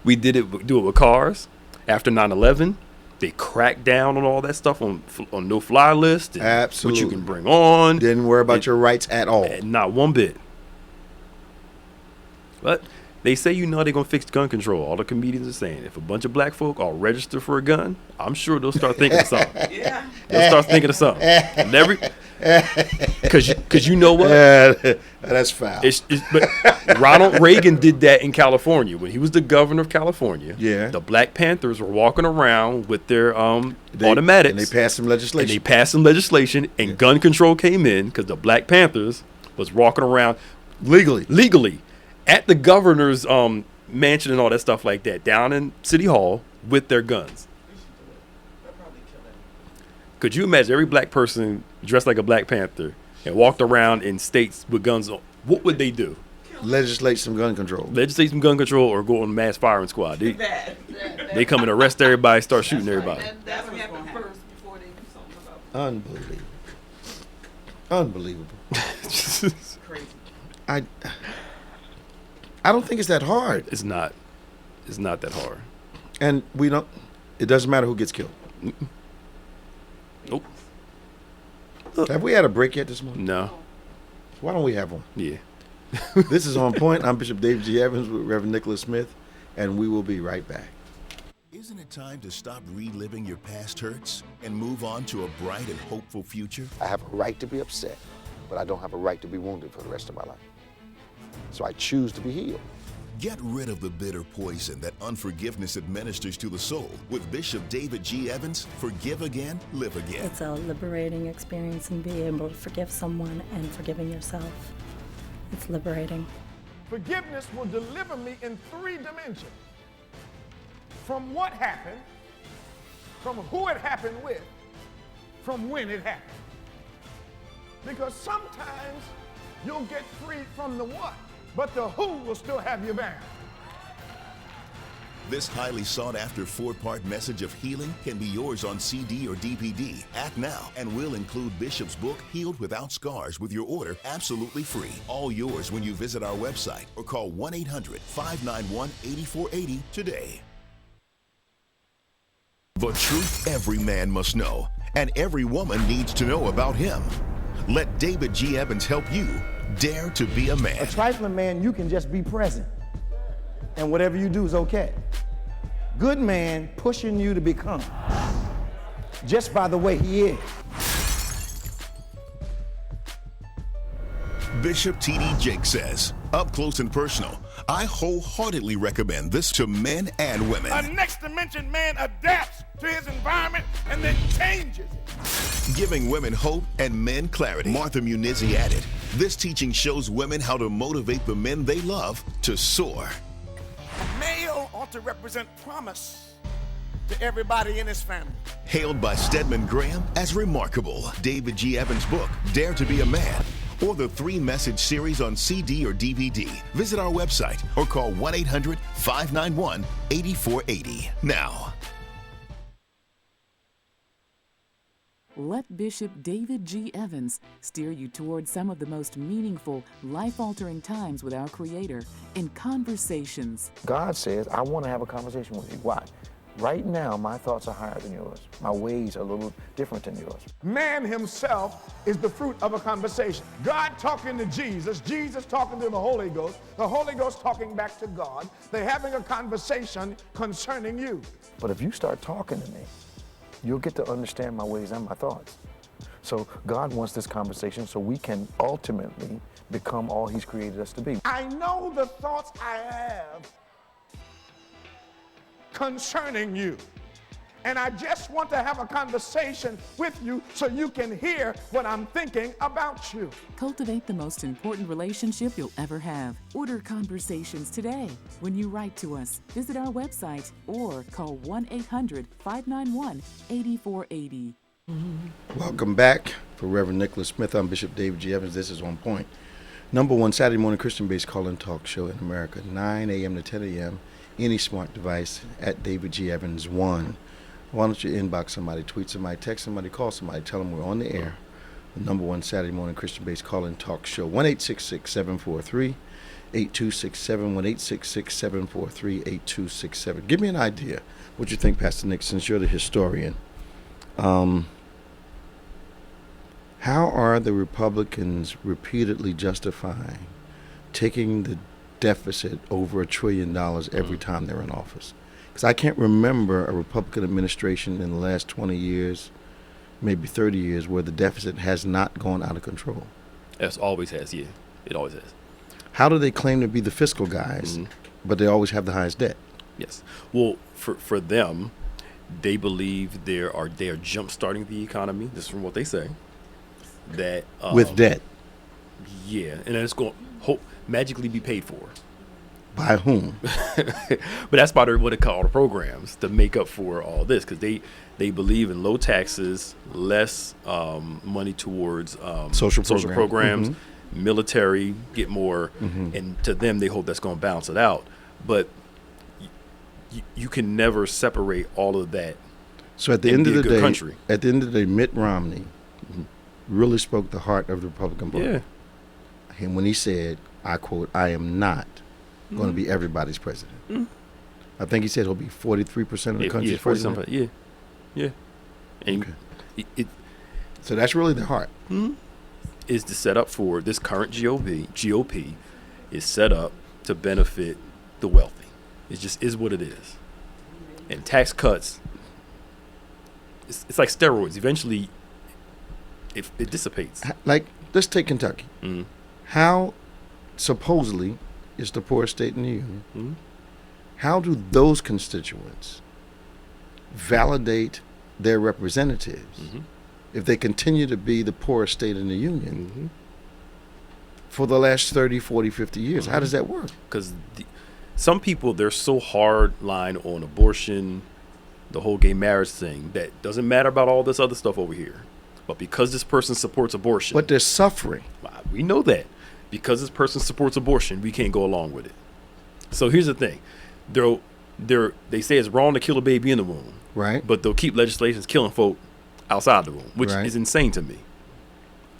we do it with cars. After 9/11, they cracked down on all that stuff on no-fly list. And Absolutely. what you can bring on. Didn't worry about your rights at all. Not one bit. But they say, they're going to fix gun control. All the comedians are saying, if a bunch of black folk are registered for a gun, I'm sure they'll start thinking of something. Yeah. They'll start thinking of something. Because you know what? That's foul. But Ronald Reagan did that in California. When he was the governor of California, the Black Panthers were walking around with their automatics. And they passed some legislation. And gun control came in because the Black Panthers was walking around legally at the governor's mansion and all that stuff like that down in City Hall with their guns. Could you imagine every black person dressed like a Black Panther and walked around in states with guns on? What would they do? Legislate some gun control. Legislate some gun control or go on mass firing squad. They come and arrest everybody, start shooting everybody. That's what happened first before they do something about it. Unbelievable. Crazy. I don't think it's that hard. It's not. It's not that hard. And it doesn't matter who gets killed. Nope. Have we had a break yet this morning? No. Why don't we have one? Yeah. This is On Point. I'm Bishop David G. Evans with Reverend Nicholas Smith, and we will be right back. Isn't it time to stop reliving your past hurts and move on to a bright and hopeful future? I have a right to be upset, but I don't have a right to be wounded for the rest of my life. So I choose to be healed. Get rid of the bitter poison that unforgiveness administers to the soul with Bishop David G. Evans. Forgive again, live again. It's a liberating experience, and being able to forgive someone and forgiving yourself. It's liberating. Forgiveness will deliver me in 3 dimensions. From what happened, from who it happened with, from when it happened. Because sometimes you'll get free from the what, but the who will still have you bound. This highly sought-after 4-part message of healing can be yours on CD or DVD. Act now, and we'll include Bishop's book, Healed Without Scars, with your order absolutely free. All yours when you visit our website or call 1-800-591-8480 today. The truth every man must know, and every woman needs to know about him. Let David G. Evans help you dare to be a man. A trifling man, you can just be present, and whatever you do is okay. Good man pushing you to become, just by the way he is. Bishop T.D. Jakes says, up close and personal, I wholeheartedly recommend this to men and women. A next dimension man adapts to his environment and then changes it. Giving women hope and men clarity. Martha Munizzi added, this teaching shows women how to motivate the men they love to soar. A male ought to represent promise to everybody in his family. Hailed by Stedman Graham as remarkable. David G. Evans' book, Dare to Be a Man, or the 3-message series on CD or DVD. Visit our website or call 1-800-591-8480. Now. Let Bishop David G. Evans steer you towards some of the most meaningful, life-altering times with our Creator in Conversations. God says, I want to have a conversation with you. Why? Right now, my thoughts are higher than yours. My ways are a little different than yours. Man himself is the fruit of a conversation. God talking to Jesus, Jesus talking to the Holy Ghost talking back to God. They're having a conversation concerning you. But if you start talking to me, you'll get to understand my ways and my thoughts. So God wants this conversation so we can ultimately become all he's created us to be. I know the thoughts I have concerning you. And I just want to have a conversation with you so you can hear what I'm thinking about you. Cultivate the most important relationship you'll ever have. Order Conversations today. When you write to us, visit our website or call 1-800-591-8480. Welcome back. For Reverend Nicholas Smith, I'm Bishop David G. Evans. This is On Point. #1 Saturday morning Christian-based call-in talk show in America, 9 a.m. to 10 a.m. Any smart device at David G. Evans 1. why don't you inbox somebody, tweet somebody, text somebody, call somebody, tell them we're on the air. The #1 Saturday morning Christian-based call-in talk show. 1-866-743-8267, 1-866-743-8267. Give me an idea what you think, Pastor Nick, since you're the historian. How are the Republicans repeatedly justifying taking the deficit over $1 trillion every time they're in office? Because I can't remember a Republican administration in the last 20 years, maybe 30 years, where the deficit has not gone out of control. It always has, yeah. It always has. How do they claim to be the fiscal guys, but they always have the highest debt? Yes. Well, for them, they believe they are jump-starting the economy. This is from what they say. That with debt. Yeah, and then it's going to magically be paid for. By whom? But that's part of what they call the programs to make up for all this, because they believe in low taxes, less money towards social programs, military, get more, and to them they hope that's going to balance it out. But you can never separate all of that. So at the end of the day, country. At the end of the day, Mitt Romney really spoke the heart of the Republican Party. Yeah. And when he said, I quote, "I am not going to be everybody's president." I think he said he'll be 43% of the country's president. Yeah. Yeah. And so that's really the heart. Is to set up for this current GOP is set up to benefit the wealthy. It just is what it is. And tax cuts, it's like steroids. Eventually, it dissipates. Like, let's take Kentucky. How supposedly is the poorest state in the union? How do those constituents validate their representatives if they continue to be the poorest state in the union for the last 30, 40, 50 years? How does that work? Because some people, they're so hard line on abortion, the whole gay marriage thing, that doesn't matter about all this other stuff over here. But because this person supports abortion. But they're suffering. We know that. Because this person supports abortion, we can't go along with it. So here's the thing. They say it's wrong to kill a baby in the womb. Right. But they'll keep legislations killing folk outside the womb, which is insane to me.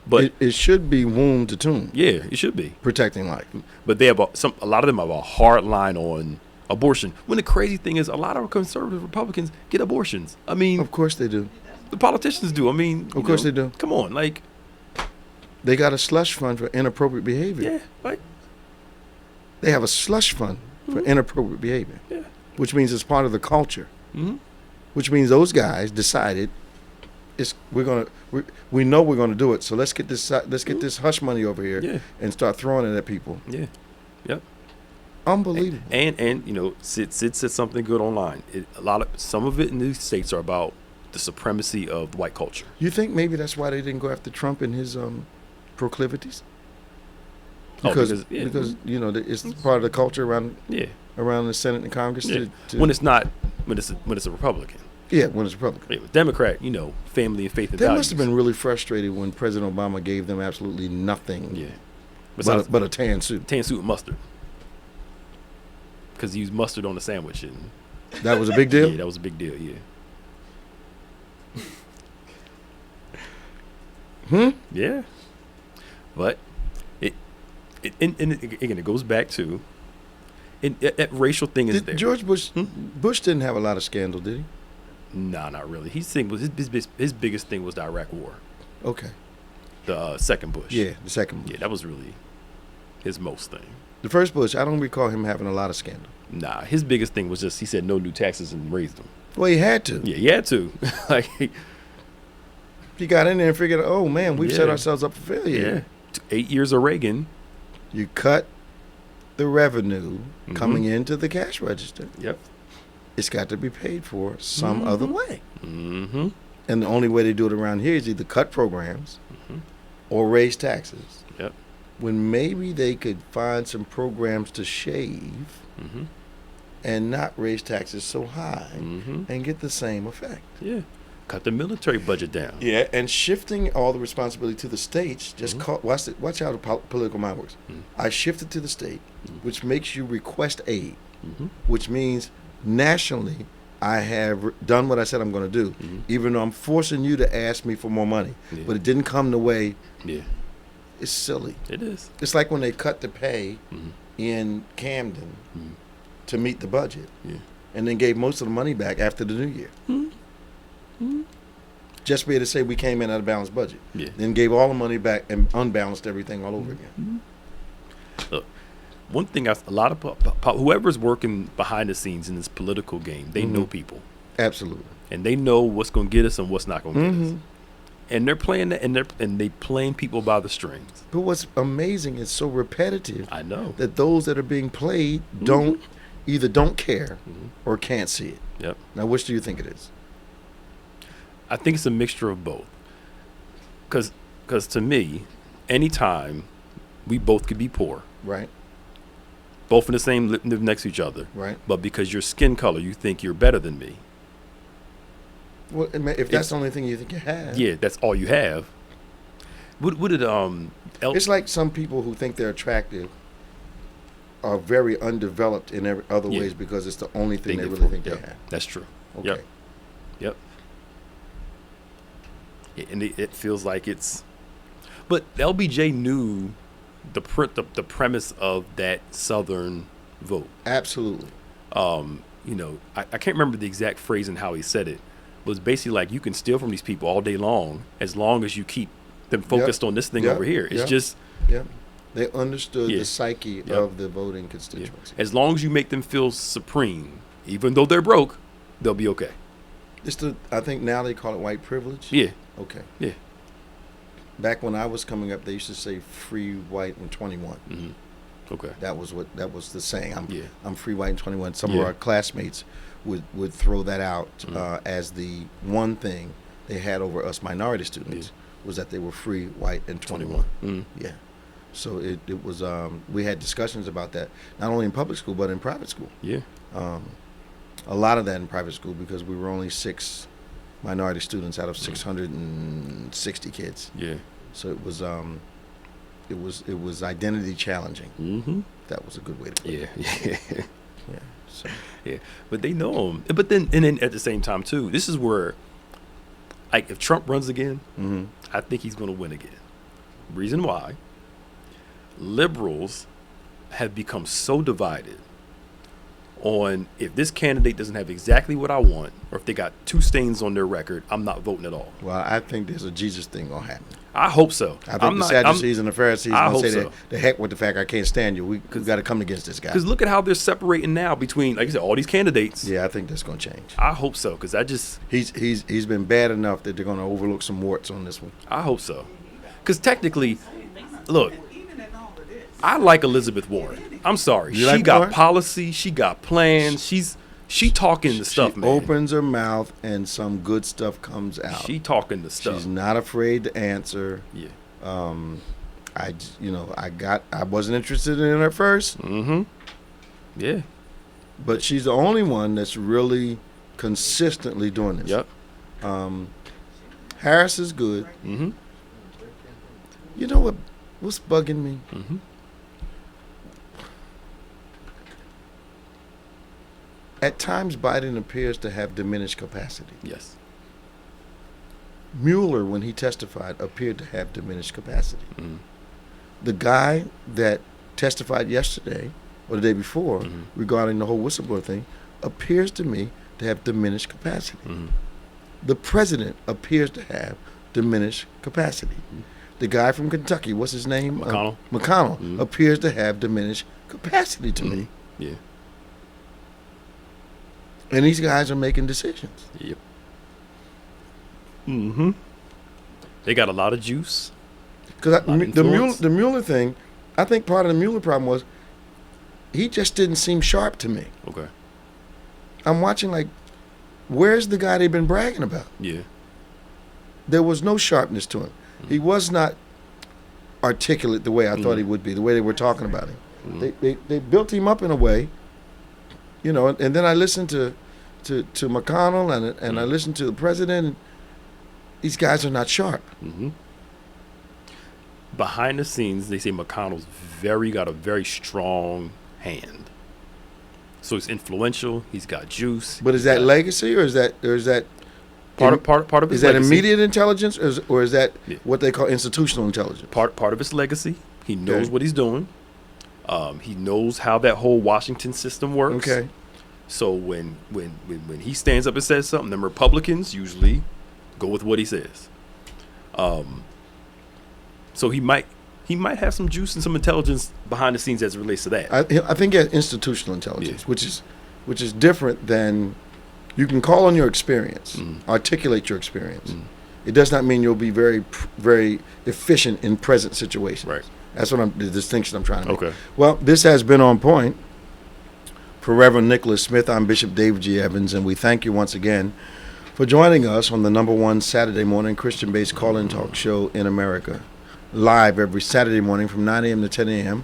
But it should be womb to tomb. Yeah, it should be. Protecting life. But they have a lot of them have a hard line on abortion. When the crazy thing is, a lot of conservative Republicans get abortions. I mean, of course they do. The politicians do. I mean, of course they do. Come on, like, they got a slush fund for inappropriate behavior. Yeah, like they have a slush fund for inappropriate behavior. Yeah, which means it's part of the culture. Which means those guys decided we know we're gonna do it. So let's get this hush money over here and start throwing it at people. Yeah, yep. Unbelievable. And Sid said something good online. Some of it in these states are about the supremacy of the white culture. You think maybe that's why they didn't go after Trump and his proclivities? Because it's part of the culture around the Senate and Congress. Yeah. When it's a Republican. Yeah, when it's a Republican. Yeah, Democrat, family and faith and They values. must have been really frustrated when President Obama gave them absolutely nothing. Yeah, but a tan suit. Tan suit and mustard. Because he used mustard on the sandwich, and that was a big deal. Yeah, that was a big deal. Yeah. Yeah, but it goes back to that racial thing is there. George Bush didn't have a lot of scandal, did he? Nah, not really. His biggest thing was the Iraq War. Okay. The second Bush. Yeah, the second Bush. Yeah, that was really his most thing. The first Bush, I don't recall him having a lot of scandal. Nah, his biggest thing was just he said no new taxes and raised them. Well, he had to. Yeah, he had to. Like. He got in there and figured, oh man, we've set ourselves up for failure. Yeah. 8 years of Reagan. You cut the revenue coming into the cash register. Yep. It's got to be paid for some other way. And the only way they do it around here is either cut programs or raise taxes. Yep. When maybe they could find some programs to shave and not raise taxes so high and get the same effect. Yeah. Cut the military budget down. Yeah, and shifting all the responsibility to the states. Just watch how the political mind works. I shift it to the state, which makes you request aid, which means nationally I have done what I said I'm going to do, even though I'm forcing you to ask me for more money. Yeah. But it didn't come the way. Yeah. It's silly. It is. It's like when they cut the pay in Camden to meet the budget, and then gave most of the money back after the new year. Just to be able to say we came in at a balanced budget. Yeah. Then gave all the money back and unbalanced everything all over again. Look, one thing a lot of whoever's working behind the scenes in this political game, they know people. Absolutely. And they know what's going to get us and what's not going to get us. And they're playing that, and they playing people by the strings. But what's amazing is so repetitive. I know that those that are being played don't care or can't see it. Yep. Now, which do you think it is? I think it's a mixture of both. Because to me, anytime we both could be poor, right? Both in the same live next to each other, right? But because your skin color, you think you're better than me. Well, if that's the only thing you think you have, yeah, that's all you have. What did it's like some people who think they're attractive are very undeveloped in other ways because it's the only thing they really think they have. That's true. Okay. Yep. And it feels like it's, but LBJ knew the premise of that Southern vote. Absolutely. I can't remember the exact phrase and how he said it. But it's basically like you can steal from these people all day long as you keep them focused on this thing over here. It's just. Yep. They understood the psyche of the voting constituency. As long as you make them feel supreme, even though they're broke, they'll be okay. I think now they call it white privilege. Yeah. Okay. Yeah. Back when I was coming up, they used to say free, white, and 21. Okay. That was the saying. I'm free, white, and 21. Some of our classmates would throw that out as the one thing they had over us minority students was that they were free, white, and 21. Yeah. So it was we had discussions about that not only in public school but in private school. Yeah. A lot of that in private school because we were only 6 minority students out of 660 kids. Yeah. So it was identity challenging. That was a good way to put it. Yeah. So. Yeah. But they know him. But then at the same time too, this is where, like, if Trump runs again, I think he's going to win again. Reason why? Liberals have become so divided on if this candidate doesn't have exactly what I want, or if they got 2 stains on their record, I'm not voting at all. Well, I think there's a Jesus thing gonna happen. I hope so. I think the Sadducees and the Pharisees gonna say that the heck with the fact I can't stand you. We got to come against this guy. Because look at how they're separating now between, like I said, all these candidates. Yeah, I think that's gonna change. I hope so, because he's been bad enough that they're gonna overlook some warts on this one. I hope so, because technically, look. I like Elizabeth Warren. I'm sorry. She got Warren? Policy. She got plans. She talking the stuff, man. She opens her mouth and some good stuff comes out. She talking the stuff. She's not afraid to answer. Yeah. I wasn't interested in her first. Yeah. But she's the only one that's really consistently doing this. Yep. Harris is good. You know what's bugging me? At times, Biden appears to have diminished capacity. Yes. Mueller, when he testified, appeared to have diminished capacity. The guy that testified yesterday or the day before regarding the whole whistleblower thing appears to me to have diminished capacity. The president appears to have diminished capacity. The guy from Kentucky, what's his name? McConnell. Appears to have diminished capacity to me. Yeah. And these guys are making decisions. Yep. They got a lot of juice. Because the Mueller thing, I think part of the Mueller problem was he just didn't seem sharp to me. Okay. I'm watching like, where's the guy they've been bragging about? Yeah. There was no sharpness to him. He was not articulate the way I thought he would be, the way they were talking about him. They built him up in a way, and then I listened to McConnell and I listened to the president. And these guys are not sharp. Behind the scenes, they say McConnell's got a very strong hand. So he's influential. He's got juice. But is that legacy, or is that part of his is that legacy. immediate intelligence, or is that what they call institutional intelligence? Part of his legacy. He knows what he's doing. He knows how that whole Washington system works. Okay. So when he stands up and says something, them Republicans usually go with what he says. So he might have some juice and some intelligence behind the scenes as it relates to that. I think he has institutional intelligence, which is different than you can call on your experience, articulate your experience. It does not mean you'll be very very efficient in present situations. Right. That's the distinction I'm trying to make. Okay. Well, this has been On Point. For Reverend Nicholas Smith, I'm Bishop David G. Evans, and we thank you once again for joining us on the #1 Saturday morning Christian-based call-in talk show in America. Live every Saturday morning from 9 a.m. to 10 a.m.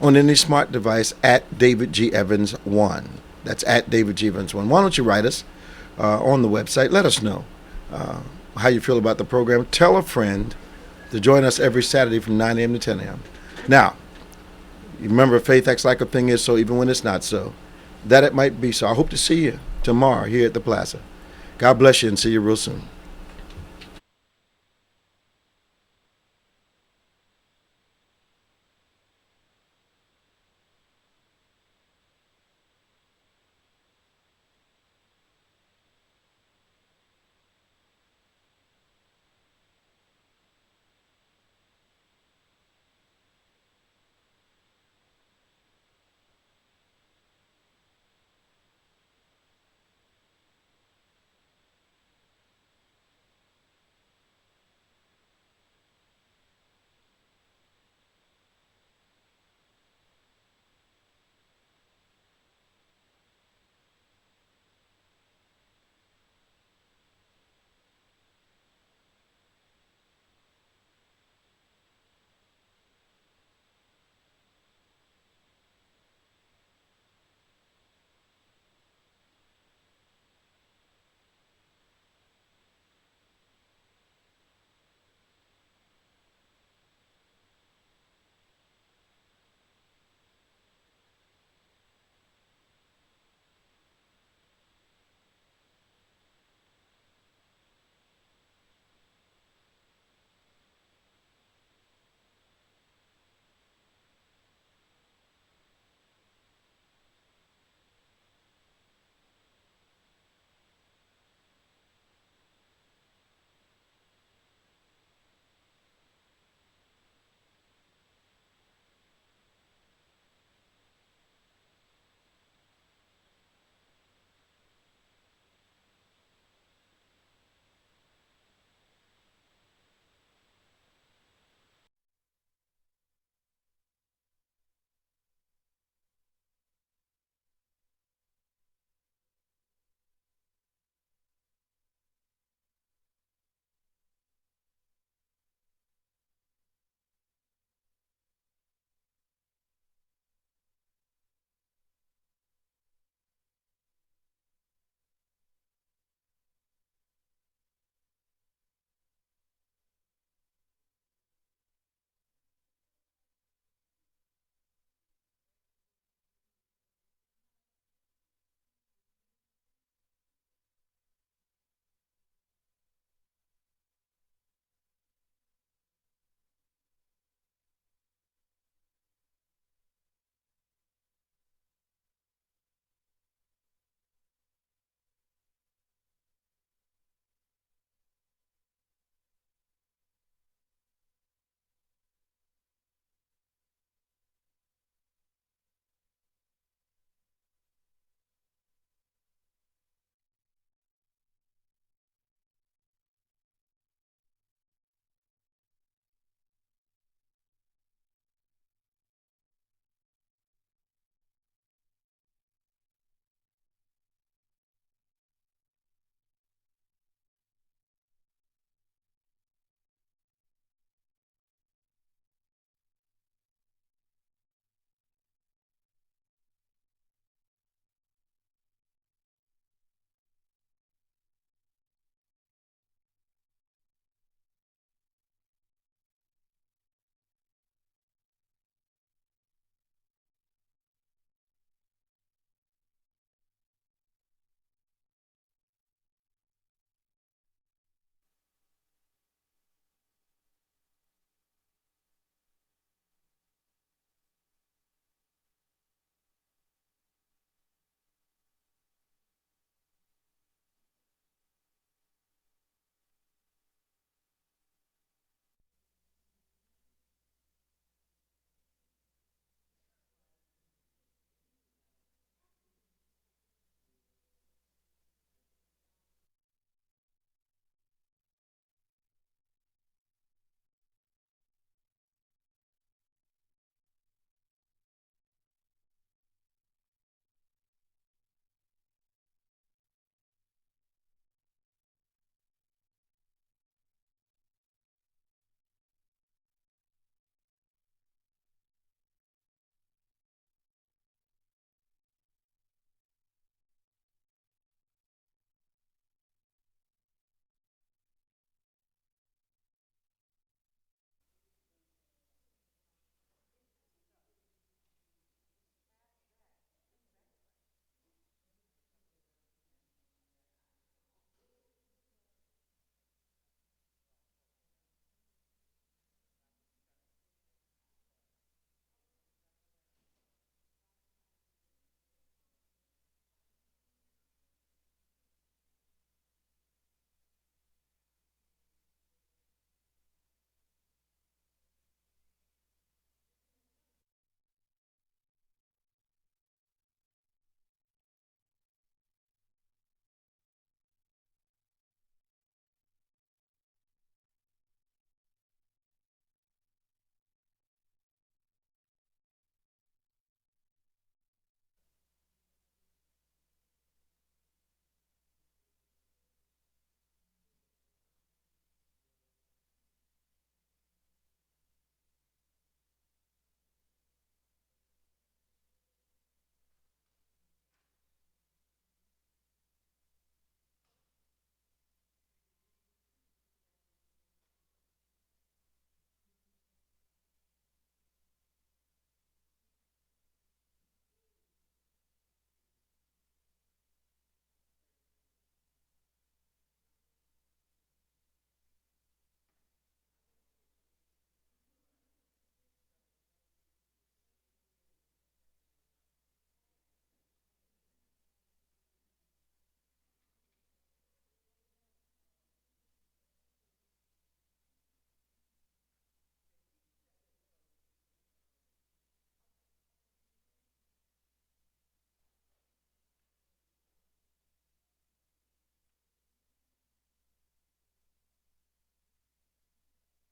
on any smart device at David G. Evans 1. That's at David G. Evans 1. Why don't you write us on the website? Let us know how you feel about the program. Tell a friend to join us every Saturday from 9 a.m. to 10 a.m. Now, you remember faith acts like a thing is so even when it's not so. That it might be so. I hope to see you tomorrow here at the Plaza. God bless you and see you real soon.